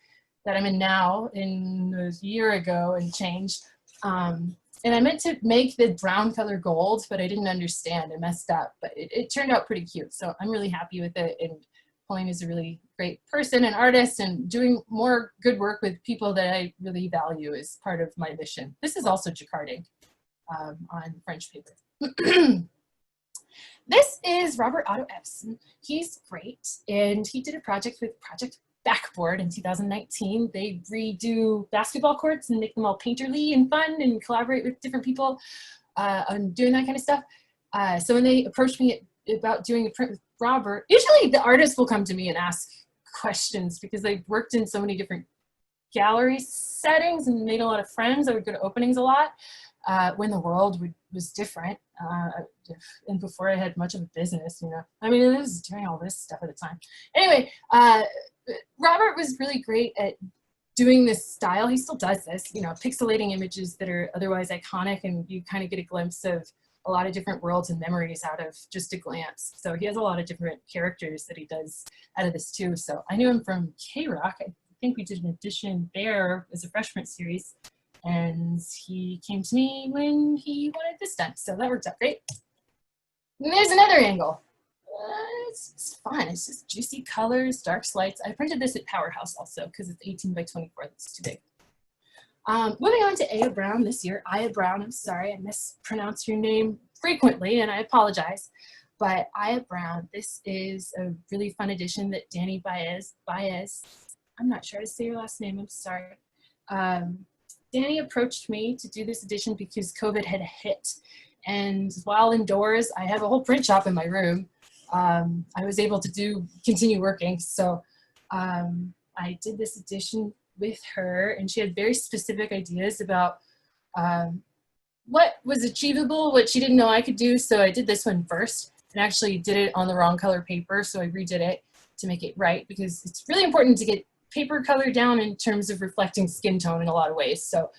that I'm in now in a year ago and changed. And I meant to make the brown color gold, but I didn't understand. I messed up, but it turned out pretty cute. So I'm really happy with it. And Pauline is a really great person and artist, and doing more good work with people that I really value is part of my mission. This is also jacquard ink on French paper. This is Robert Otto Epson. He's great, and he did a project with Project Backboard in 2019. They redo basketball courts and make them all painterly and fun, and collaborate with different people on doing that kind of stuff. So when they approached me about doing a print with Robert, usually the artists will come to me and ask questions, because they've worked in so many different gallery settings and made a lot of friends. I would go to openings a lot when the world was different, and before I had much of a business, you know. I mean, it was doing all this stuff at the time. Anyway, Robert was really great at doing this style. He still does this, you know, pixelating images that are otherwise iconic, and you kind of get a glimpse of a lot of different worlds and memories out of just a glance. So he has a lot of different characters that he does out of this too. So I knew him from K-Rock. I think we did an edition there as a freshman series, and he came to me when he wanted this done. So that worked out great. And there's another angle. It's fun. It's just juicy colors, dark slides. I printed this at Powerhouse also, because it's 18 by 24. That's too big. Moving on to Aya Brown this year. Aya Brown, I'm sorry, I mispronounce your name frequently, and I apologize. But Aya Brown, this is a really fun edition that Danny Baez, I'm not sure how to say your last name, I'm sorry. Danny approached me to do this edition because COVID had hit. And while indoors, I have a whole print shop in my room. I was able to continue working. So I did this edition with her, and she had very specific ideas about what was achievable, what she didn't know I could do. So I did this one first, and actually did it on the wrong color paper. So I redid it to make it right, because it's really important to get paper color down in terms of reflecting skin tone in a lot of ways. So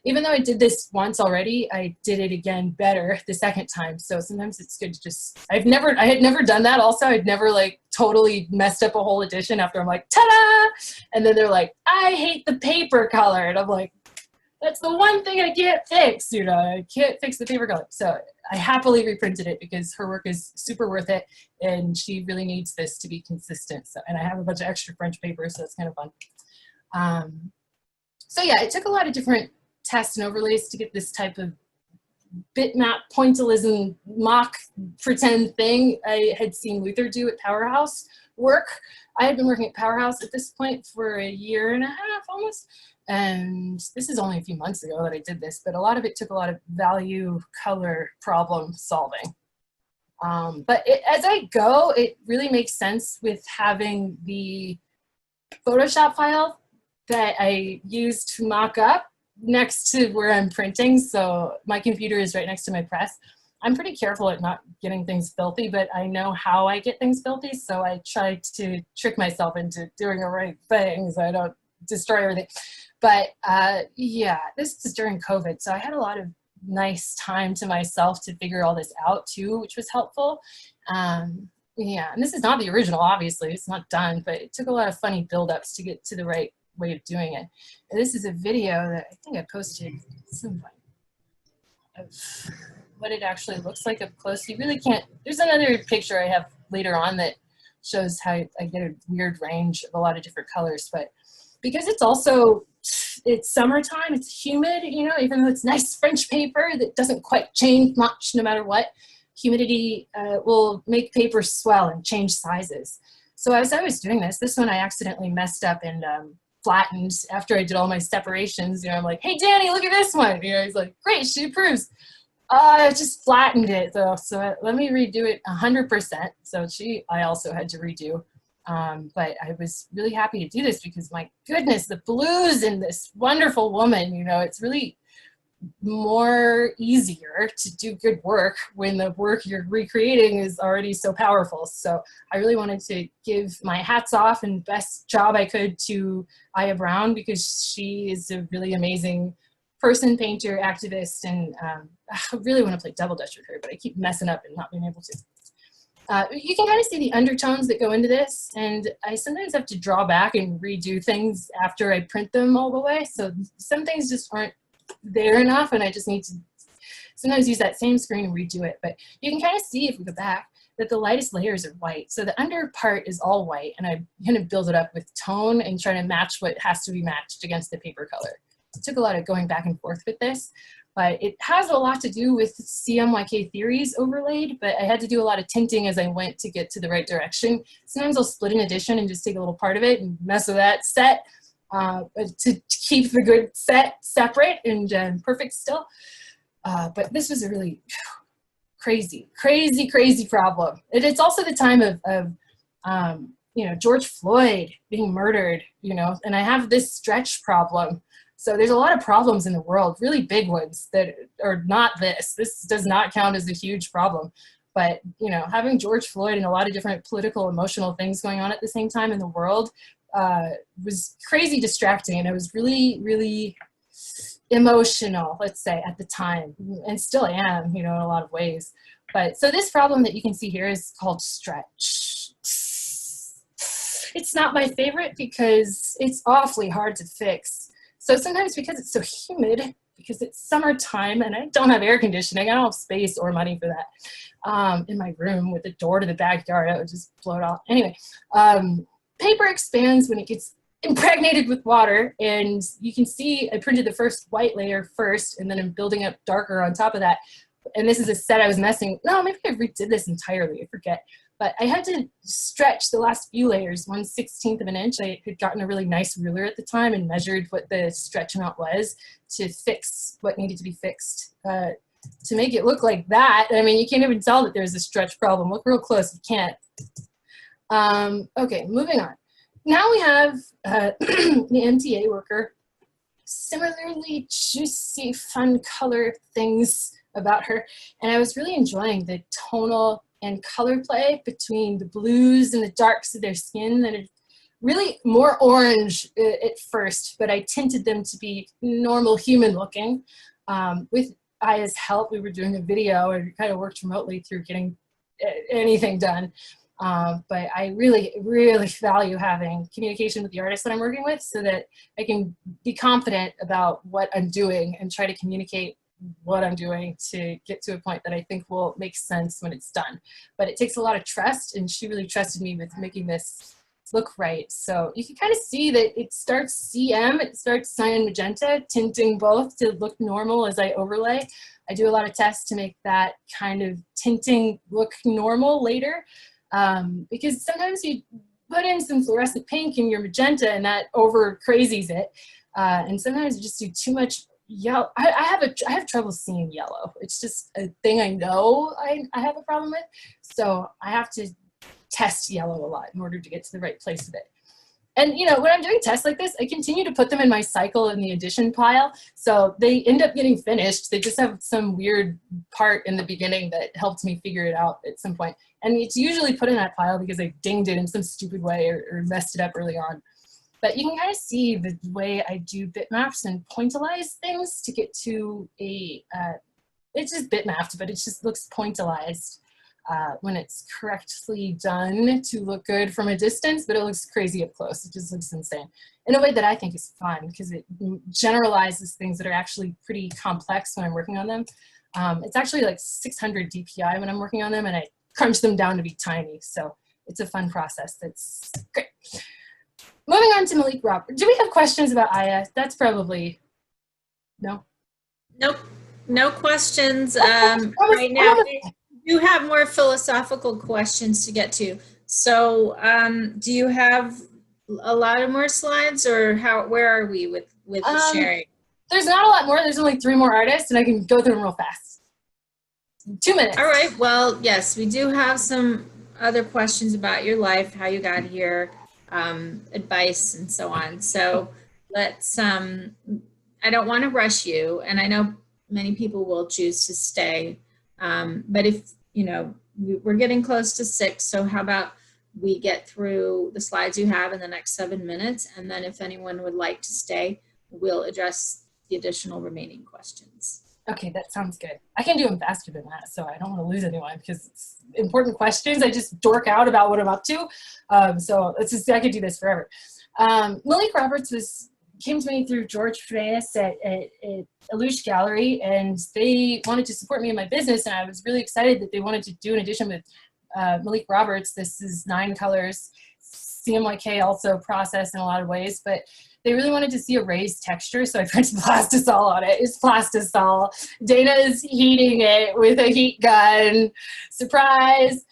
even though I did this once already, I did it again better the second time. So sometimes it's good to just, I had never done that also. I'd never like totally messed up a whole edition after I'm like, ta-da! And then they're like, I hate the paper color. And I'm like, that's the one thing I can't fix, you know, I can't fix the paper color. So I happily reprinted it because her work is super worth it, and she really needs this to be consistent. So, and I have a bunch of extra French paper, so it's kind of fun. So yeah, it took a lot of different tests and overlays to get this type of bitmap pointillism mock pretend thing. I had seen Luther do at Powerhouse work. I had been working at Powerhouse at this point for a year and a half almost, and this is only a few months ago that I did this, but a lot of it took a lot of value color problem solving. But as I go, it really makes sense with having the Photoshop file that I used to mock up next to where I'm printing. So my computer is right next to my press. I'm pretty careful at not getting things filthy, but I know how I get things filthy. So I try to trick myself into doing the right thing so I don't destroy everything. But yeah, this is during COVID. So I had a lot of nice time to myself to figure all this out too, which was helpful. Yeah, and this is not the original, obviously, it's not done, but it took a lot of funny buildups to get to the right way of doing it. And this is a video that I think I posted at some point of what it actually looks like up close. You really can't, there's another picture I have later on that shows how I get a weird range of a lot of different colors, but because it's also, it's summertime, it's humid, you know, even though it's nice French paper that doesn't quite change much no matter what, humidity will make paper swell and change sizes. So as I was doing this one I accidentally messed up and flattened after I did all my separations. You know, I'm like, hey, Danny, look at this one. You know, he's like, great, she approves. I just flattened it though, so let me redo it 100%. So I also had to redo. But I was really happy to do this because my goodness, the blues in this wonderful woman, you know, it's really more easier to do good work when the work you're recreating is already so powerful. So I really wanted to give my hats off and best job I could to Aya Brown because she is a really amazing person, painter, activist, and I really want to play double dutch with her, but I keep messing up and not being able to. You can kind of see the undertones that go into this, and I sometimes have to draw back and redo things after I print them all the way, so some things just aren't there enough, and I just need to sometimes use that same screen and redo it. But you can kind of see, if we go back, that the lightest layers are white. So the under part is all white, and I kind of build it up with tone and try to match what has to be matched against the paper color. It took a lot of going back and forth with this, but it has a lot to do with Cmyk theories overlaid, but I had to do a lot of tinting as I went to get to the right direction. Sometimes I'll split an edition and just take a little part of it and mess with that set to keep the good set separate and perfect still. But this was a really crazy problem. It's also the time of you know, George Floyd being murdered, you know, and I have this stretch problem. So there's a lot of problems in the world, really big ones that are not this. This does not count as a huge problem. But, you know, having George Floyd and a lot of different political, emotional things going on at the same time in the world was crazy distracting. And I was really, really emotional, let's say, at the time, and still am, you know, in a lot of ways. But so this problem that you can see here is called stretch. It's not my favorite because it's awfully hard to fix. So sometimes because it's so humid, because it's summertime and I don't have air conditioning, I don't have space or money for that in my room with a door to the backyard, I would just blow it off. Anyway, paper expands when it gets impregnated with water, and you can see I printed the first white layer first, and then I'm building up darker on top of that. And this is a set I was messing, no, maybe I redid this entirely, I forget. But I had to stretch the last few layers 1/16 of an inch. I had gotten a really nice ruler at the time and measured what the stretch amount was to fix what needed to be fixed. To make it look like that, I mean, you can't even tell that there's a stretch problem. Look real close, you can't. Okay, moving on. Now we have the MTA worker. Similarly juicy, fun color things about her. And I was really enjoying the tonal and color play between the blues and the darks of their skin that are really more orange at first, but I tinted them to be normal human looking. With Aya's help, we were doing a video and kind of worked remotely through getting anything done. But I really, really value having communication with the artists that I'm working with so that I can be confident about what I'm doing and try to communicate what I'm doing to get to a point that I think will make sense when it's done. But it takes a lot of trust, and she really trusted me with making this look right. So you can kind of see that it starts CM, it starts cyan magenta, tinting both to look normal as I overlay. I do a lot of tests to make that kind of tinting look normal later. Because sometimes you put in some fluorescent pink in your magenta and that over crazies it. And sometimes you just do too much yellow. I have trouble seeing yellow. It's just a thing I know I have a problem with. So I have to test yellow a lot in order to get to the right place with it. And you know, when I'm doing tests like this, I continue to put them in my cycle in the edition pile. So they end up getting finished. They just have some weird part in the beginning that helped me figure it out at some point. And it's usually put in that pile because I dinged it in some stupid way or messed it up early on. But you can kind of see the way I do bitmaps and pointillize things to get to a it's just bitmapped, but it just looks pointillized when it's correctly done to look good from a distance, but it looks crazy up close. It just looks insane in a way that I think is fun because it generalizes things that are actually pretty complex when I'm working on them. It's actually like 600 DPI when I'm working on them, and I crunch them down to be tiny. So it's a fun process. That's great. Moving on to Cmyk Robert. Do we have questions about Aya? That's probably, no? Nope, no questions right now. We do have more philosophical questions to get to. So do you have a lot of more slides, or where are we with the sharing? There's not a lot more. There's only 3 more artists, and I can go through them real fast. 2 minutes. All right, well, yes, we do have some other questions about your life, how you got here, advice and so on. So let's, I don't want to rush you, and I know many people will choose to stay, but if, you know, we're getting close to 6, so how about we get through the slides you have in the next 7 minutes, and then if anyone would like to stay, we'll address the additional remaining questions. Okay, that sounds good. I can do them faster than that, so I don't want to lose anyone because it's important questions. I just dork out about what I'm up to. So it's just, I could do this forever. Cmyk Roberts came to me through George Freitas at Alouche Gallery, and they wanted to support me in my business, and I was really excited that they wanted to do an edition with Cmyk Roberts. This is 9 colors, Cmyk also processed in a lot of ways, but they really wanted to see a raised texture, so I printed plastisol on it. It's plastisol. Dana is heating it with a heat gun. Surprise!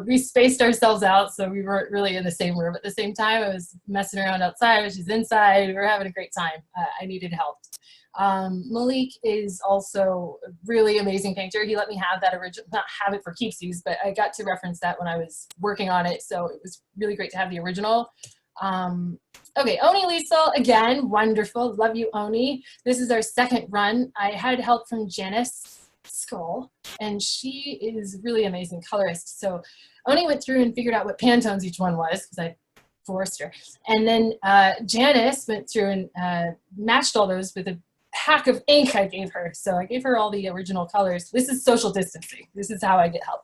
We spaced ourselves out, so we weren't really in the same room at the same time. I was messing around outside, she's inside. We were having a great time. I needed help. Cmyk is also a really amazing painter. He let me have that original, not have it for keepsies, but I got to reference that when I was working on it, so it was really great to have the original. Okay, Oni Liesel, again, wonderful. Love you, Oni. This is our second run. I had help from Janice Skull, and she is really amazing colorist. So Oni went through and figured out what Pantones each one was, because I forced her. And then Janice went through and matched all those with a pack of ink I gave her. So I gave her all the original colors. This is social distancing. This is how I get help.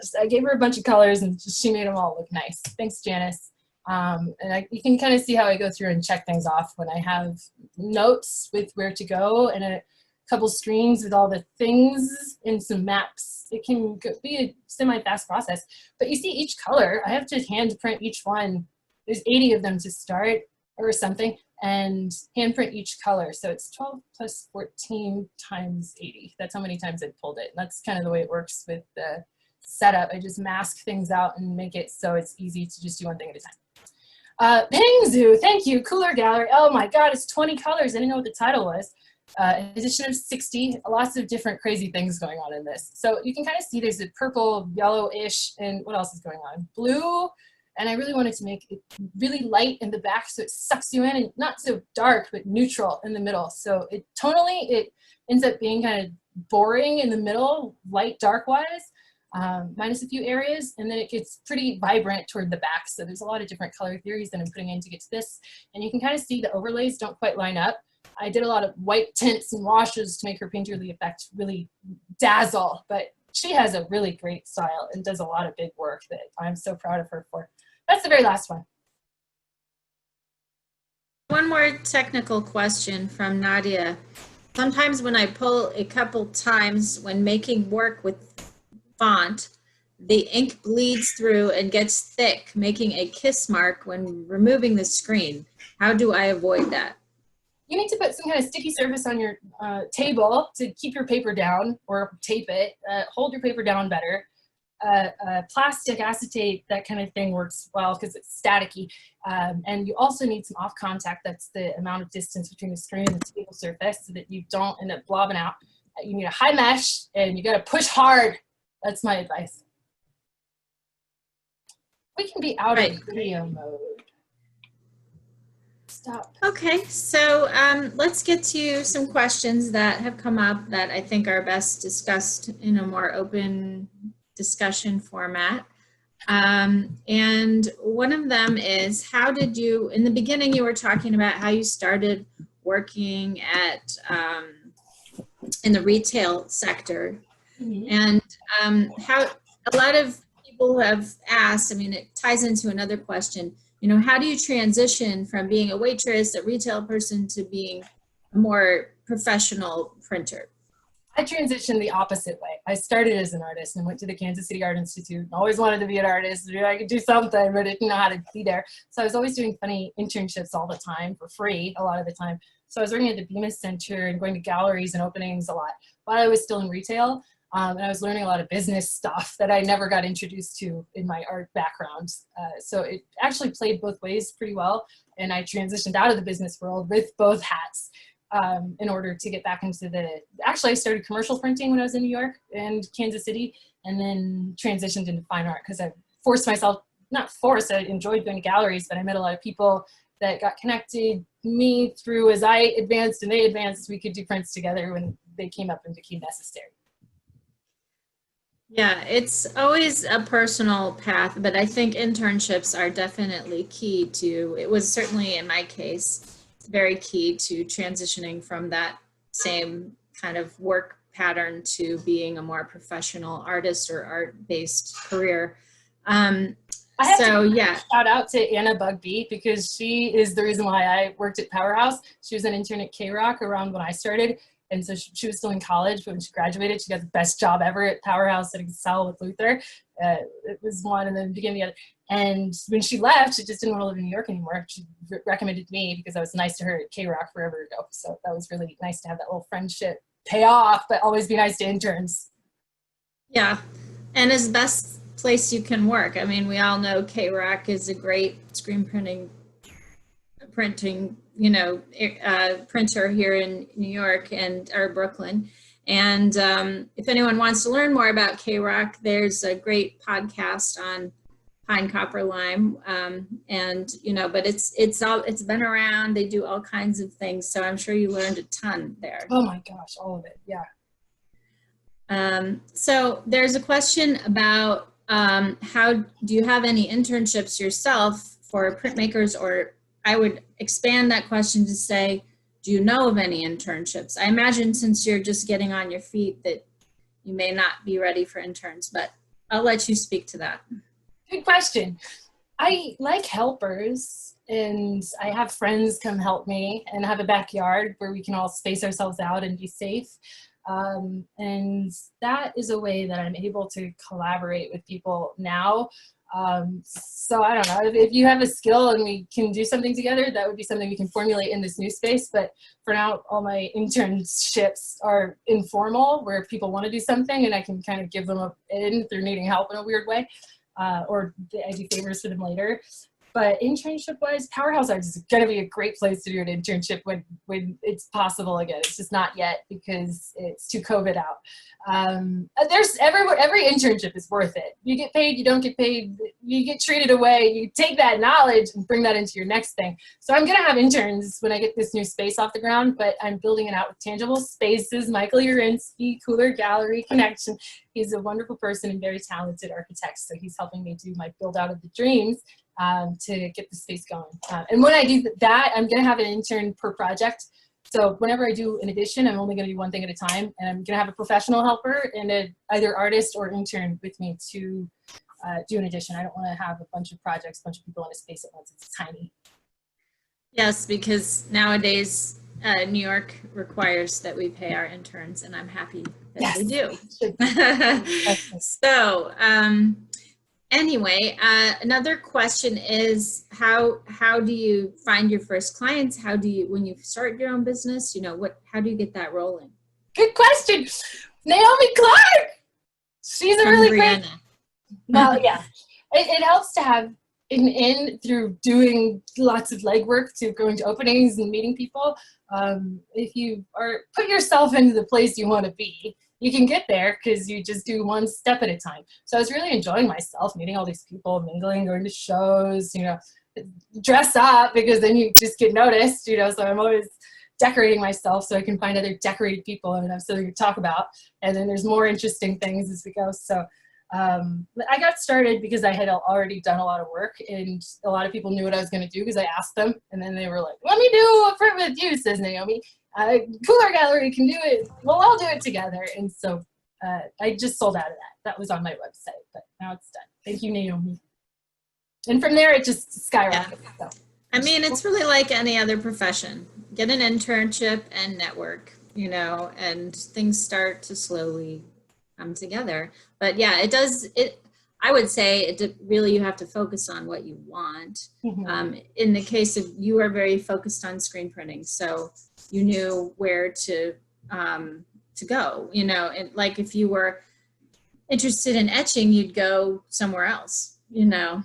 So I gave her a bunch of colors, and she made them all look nice. Thanks, Janice. And you can kind of see how I go through and check things off when I have notes with where to go and a couple screens with all the things and some maps. It can be a semi-fast process, but you see each color, I have to hand print each one. There's 80 of them to start or something, and hand print each color. So it's 12 plus 14 times 80. That's how many times I pulled it. And that's kind of the way it works with the setup. I just mask things out and make it so it's easy to just do one thing at a time. Pingzoo, thank you. Cooler Gallery. Oh my God, it's 20 colors. I didn't know what the title was. Edition of 60. Lots of different crazy things going on in this. So you can kind of see there's a purple, yellowish, and what else is going on? Blue. And I really wanted to make it really light in the back so it sucks you in, and not so dark, but neutral in the middle. So tonally, it ends up being kind of boring in the middle, light, dark wise. Minus a few areas, and then it gets pretty vibrant toward the back. So there's a lot of different color theories that I'm putting in to get to this. And you can kind of see the overlays don't quite line up. I did a lot of white tints and washes to make her painterly effect really dazzle, but she has a really great style and does a lot of big work that I'm so proud of her for. That's the very last one. One more technical question from Nadia. Sometimes when I pull a couple times when making work with font, the ink bleeds through and gets thick, making a kiss mark when removing the screen. How do I avoid that? You need to put some kind of sticky surface on your table to keep your paper down, or tape it. Hold your paper down better. Plastic, acetate, that kind of thing works well because it's staticky. And you also need some off contact. That's the amount of distance between the screen and the table surface so that you don't end up blobbing out. You need a high mesh, and you got to push hard. That's my advice. We can be out of video mode. Stop. Okay, so let's get to some questions that have come up that I think are best discussed in a more open discussion format. And one of them is, how did you, in the beginning you were talking about how you started working at in the retail sector. Mhm. And how a lot of people have asked, I mean, it ties into another question, you know, how do you transition from being a waitress, a retail person, to being a more professional printer? I transitioned the opposite way. I started as an artist and went to the Kansas City Art Institute. Always wanted to be an artist. I could do something, but didn't know how to be there. So I was always doing funny internships all the time for free, a lot of the time. So I was working at the Bemis Center and going to galleries and openings a lot while I was still in retail. And I was learning a lot of business stuff that I never got introduced to in my art background. So it actually played both ways pretty well. And I transitioned out of the business world with both hats. In order to get back into actually I started commercial printing when I was in New York and Kansas City, and then transitioned into fine art because I forced myself, not forced, I enjoyed going to galleries, but I met a lot of people that got connected me through as I advanced and they advanced, we could do prints together when they came up and became necessary. Yeah, it's always a personal path, but I think internships are definitely key to, it was certainly in my case, very key to transitioning from that same kind of work pattern to being a more professional artist or art-based career. I have So to yeah. shout out to Anna Bugbee because she is the reason why I worked at Powerhouse. She was an intern at Cmyk around when I started. And so she was still in college, but when she graduated, she got the best job ever at Powerhouse at Excel with Luther. It was one and then began the other. And when she left, she just didn't want to live in New York anymore. She recommended me because I was nice to her at Cmyk forever ago. So that was really nice to have that little friendship pay off, but always be nice to interns. Yeah, and it's the best place you can work. I mean, we all know Cmyk is a great screen printing, you know, printer here in New York or Brooklyn. And if anyone wants to learn more about Cmyk, there's a great podcast on pine, copper, lime, and you know, but it's been around. They do all kinds of things, so I'm sure you learned a ton there. Oh my gosh, all of it, yeah. So there's a question about how do you have any internships yourself for printmakers, or I would expand that question to say, do you know of any internships? I imagine since you're just getting on your feet that you may not be ready for interns, but I'll let you speak to that. Good question. I like helpers, and I have friends come help me and have a backyard where we can all space ourselves out and be safe. And that is a way that I'm able to collaborate with people now. So I don't know, if you have a skill and we can do something together, that would be something we can formulate in this new space. But for now, all my internships are informal, where people want to do something and I can kind of give them in if they're needing help in a weird way, or I do favors for them later. But internship-wise, Powerhouse Arts is going to be a great place to do an internship when it's possible again. It's just not yet because it's too COVID out. There's every internship is worth it. You get paid, you don't get paid, you get treated away, you take that knowledge and bring that into your next thing. So I'm going to have interns when I get this new space off the ground, but I'm building it out with tangible spaces. Michael Urinsky, Cooler Gallery Connection. He's a wonderful person and very talented architect. So he's helping me do my build out of the dreams. To get the space going. And when I do that, I'm going to have an intern per project. So whenever I do an edition, I'm only going to do one thing at a time. And I'm going to have a professional helper and either artist or intern with me to do an edition. I don't want to have a bunch of projects, a bunch of people in a space at once. It's tiny. Yes, because nowadays New York requires that we pay our interns, and I'm happy that they do. So, anyway, another question is how do you find your first clients? How do you, when you start your own business, you know, how do you get that rolling? Good question. Naomi Clark. She's a really great. Well, yeah, it helps to have an in through doing lots of legwork to going to openings and meeting people. If you put yourself into the place you want to be, you can get there because you just do one step at a time. So I was really enjoying myself, meeting all these people, mingling, going to shows, you know, dress up because then you just get noticed, you know, so I'm always decorating myself so I can find other decorated people and have something to talk about. And then there's more interesting things as we go. So I got started because I had already done a lot of work and a lot of people knew what I was going to do because I asked them, and then they were like, let me do a print with you, says Naomi. Cooler Gallery can do it. We'll all do it together. And so I just sold out of that. That was on my website, but now it's done. Thank you, Naomi. And from there, it just skyrocketed. Yeah. So. I mean, it's really like any other profession. Get an internship and network, you know, and things start to slowly come together. But yeah, it does. I would say it really, you have to focus on what you want. Mm-hmm. In the case of, you are very focused on screen printing, so you knew where to go, you know, and like if you were interested in etching, you'd go somewhere else, you know.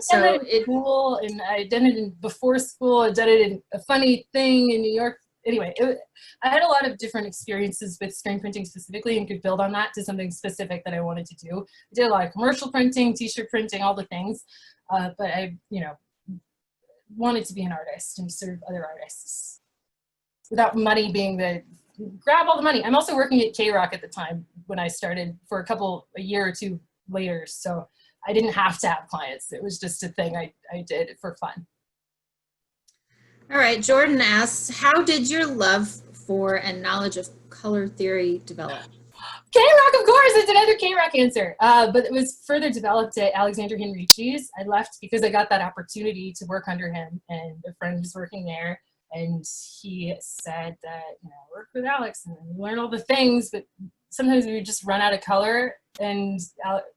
So it cool, and I did it before school. I did it in a funny thing in New York. Anyway, I had a lot of different experiences with screen printing specifically, and could build on that to something specific that I wanted to do. I did a lot of commercial printing, t-shirt printing, all the things, but I, you know, wanted to be an artist and serve other artists without money being the grab all the money. I'm also working at Cmyk at the time when I started, for a year or two later, so I didn't have to have clients. It was just a thing I did for fun. All right, Jordan asks, how did your love for and knowledge of color theory develop? Cmyk, of course, it's another Cmyk answer. But it was further developed at Alexander Henrici's. I left because I got that opportunity to work under him, and a friend was working there, and he said that, you know, work with Alex and learn all the things, but sometimes we would just run out of color, and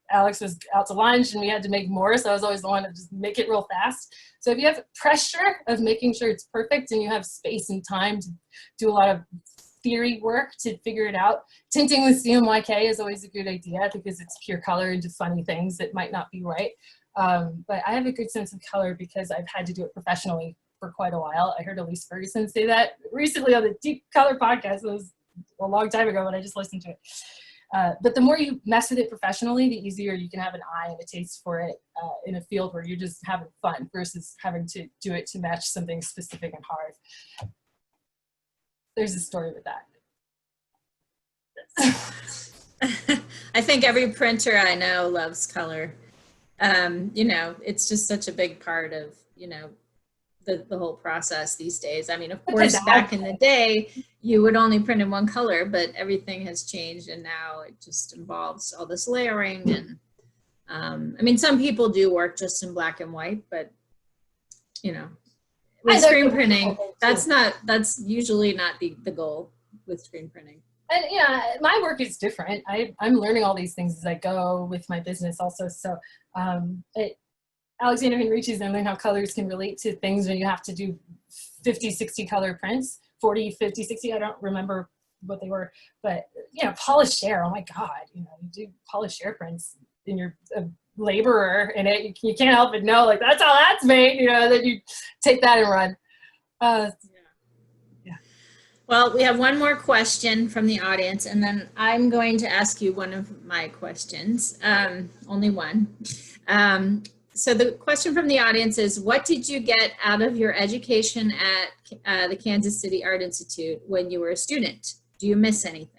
Alex was out to lunch and we had to make more, so I was always the one to just make it real fast. So if you have pressure of making sure it's perfect and you have space and time to do a lot of theory work to figure it out, tinting with Cmyk is always a good idea because it's pure color into funny things that might not be right. But I have a good sense of color because I've had to do it professionally for quite a while. I heard Elise Ferguson say that recently on the Deep Color podcast. It was a long time ago when I just listened to it. But the more you mess with it professionally, the easier you can have an eye and a taste for it in a field where you're just having fun versus having to do it to match something specific and hard. There's a story with that. I think every printer I know loves color. You know, it's just such a big part of, you know, the whole process these days. I mean, of course, back in the day, you would only print in one color, but everything has changed, and now it just involves all this layering. And I mean, some people do work just in black and white, but you know, with screen printing, that's usually not the goal with screen printing. And yeah, my work is different. I'm learning all these things as I go with my business also. So Alexander Henrici's, I learned how colors can relate to things when you have to do 50, 60 color prints, 40, 50, 60, I don't remember what they were, but you know, polished air, oh my God, you know, you do polished air prints and you're a laborer in it, you can't help but know, like, that's how that's made, you know, then you take that and run. Yeah. Well, we have one more question from the audience, and then I'm going to ask you one of my questions, only one. So the question from the audience is, what did you get out of your education at the Kansas City Art Institute when you were a student? Do you miss anything?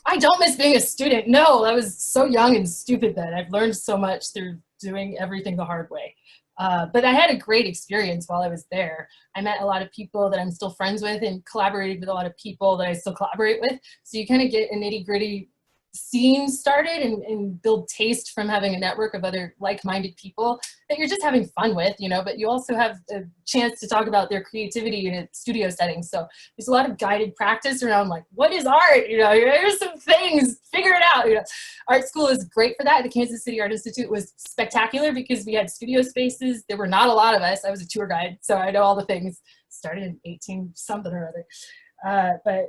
I don't miss being a student. No, I was so young and stupid then. I've learned so much through doing everything the hard way. But I had a great experience while I was there. I met a lot of people that I'm still friends with and collaborated with a lot of people that I still collaborate with. So you kind of get a nitty-gritty scene started and build taste from having a network of other like-minded people that you're just having fun with, you know, but you also have a chance to talk about their creativity in a studio setting. So there's a lot of guided practice around, like, what is art? You know, here's some things, figure it out. You know, art school is great for that. The Kansas City Art Institute was spectacular because we had studio spaces. There were not a lot of us. I was a tour guide, so I know all the things. Started in 18 something or other. But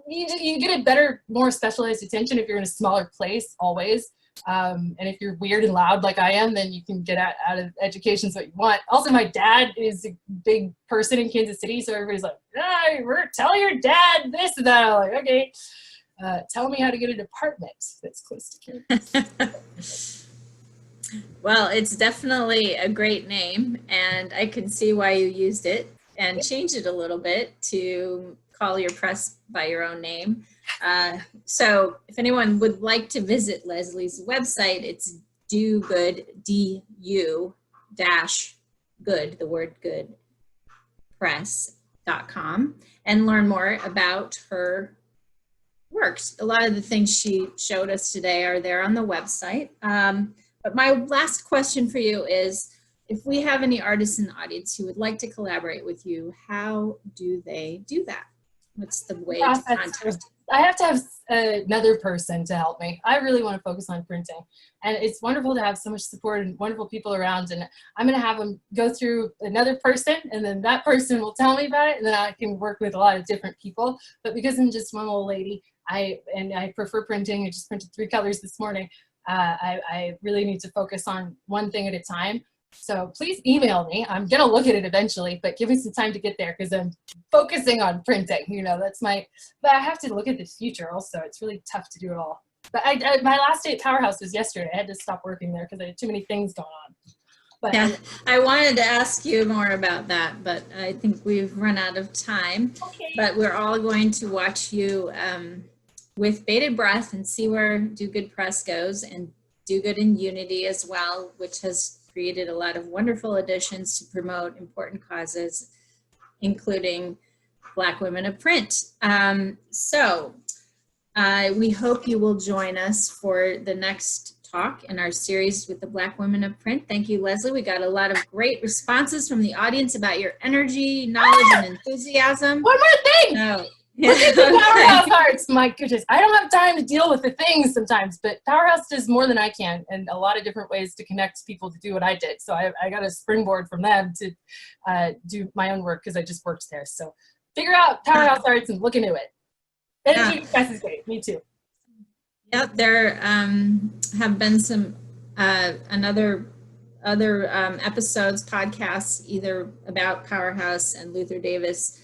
you get a better, more specialized attention if you're in a smaller place, always. And if you're weird and loud like I am, then you can get out of education what you want. Also, my dad is a big person in Kansas City, so everybody's like, tell your dad this and that. I'm like, okay, tell me how to get an apartment that's close to campus. Well, it's definitely a great name, and I can see why you used it and changed it a little bit to call your press by your own name. So if anyone would like to visit Leslie's website, it's Diuguid, D-U-good, the word good, press, printmaker.com and learn more about her works. A lot of the things she showed us today are there on the website. But my last question for you is, if we have any artists in the audience who would like to collaborate with you, how do they do that? What's the way to contact you? I have to have another person to help me. I really want to focus on printing. And it's wonderful to have so much support and wonderful people around. And I'm going to have them go through another person, and then that person will tell me about it. And then I can work with a lot of different people. But because I'm just one old lady, I prefer printing. I just printed 3 colors this morning. I really need to focus on one thing at a time. So please email me. I'm going to look at it eventually, but give me some time to get there because I'm focusing on printing. You know, that's but I have to look at the future also. It's really tough to do it all. But my last day at Powerhouse was yesterday. I had to stop working there because I had too many things going on. But yeah, I wanted to ask you more about that, but I think we've run out of time. Okay. But we're all going to watch you with bated breath and see where Do Good Press goes, and Do Good in Unity as well, which has created a lot of wonderful additions to promote important causes, including Black Women of Print. We hope you will join us for the next talk in our series with the Black Women of Print. Thank you, Leslie. We got a lot of great responses from the audience about your energy, knowledge, and enthusiasm. One more thing! Oh, Look at the Powerhouse Arts. My goodness, I don't have time to deal with the things sometimes, but Powerhouse does more than I can, and a lot of different ways to connect people to do what I did. So I got a springboard from them to do my own work because I just worked there. So figure out Powerhouse Arts and look into it. Energy Press is great. Me too. Yeah, there have been some other episodes, podcasts, either about Powerhouse and Luther Davis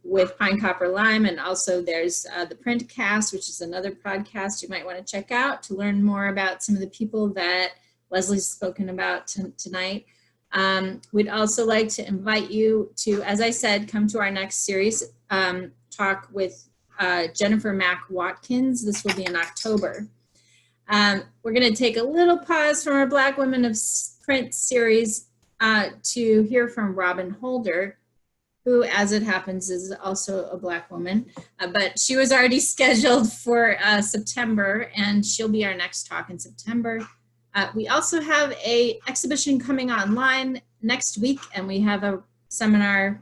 with Pine Copper Lime, and also there's the Print Cast, which is another podcast you might want to check out to learn more about some of the people that Leslie's spoken about tonight. We'd also like to invite you to, as I said, come to our next series, talk with Jennifer Mack Watkins. This will be in October. We're going to take a little pause from our Black Women of Print series to hear from Robin Holder, who, as it happens, is also a Black woman, but she was already scheduled for September, and she'll be our next talk in September. We also have an exhibition coming online next week, and we have a seminar,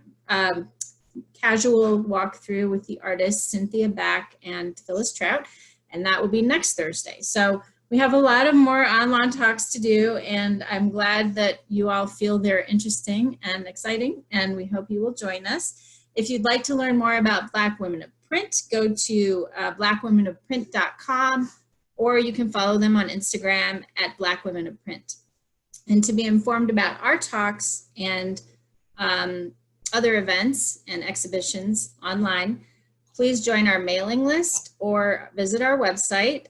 casual walkthrough with the artists Cynthia Back and Phyllis Trout, and that will be next Thursday. So we have a lot of more online talks to do, and I'm glad that you all feel they're interesting and exciting, and we hope you will join us. If you'd like to learn more about Black Women of Print, go to blackwomenofprint.com, or you can follow them on Instagram at Black Women of Print. And to be informed about our talks and other events and exhibitions online, please join our mailing list or visit our website,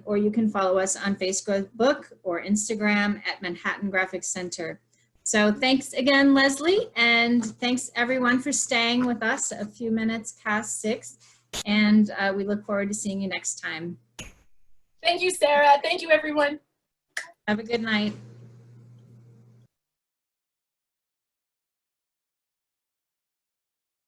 or you can follow us on Facebook or Instagram at Manhattan Graphic Center. So thanks again, Leslie, and thanks everyone for staying with us a few minutes past 6, and we look forward to seeing you next time. Thank you, Sarah. Thank you, everyone. Have a good night.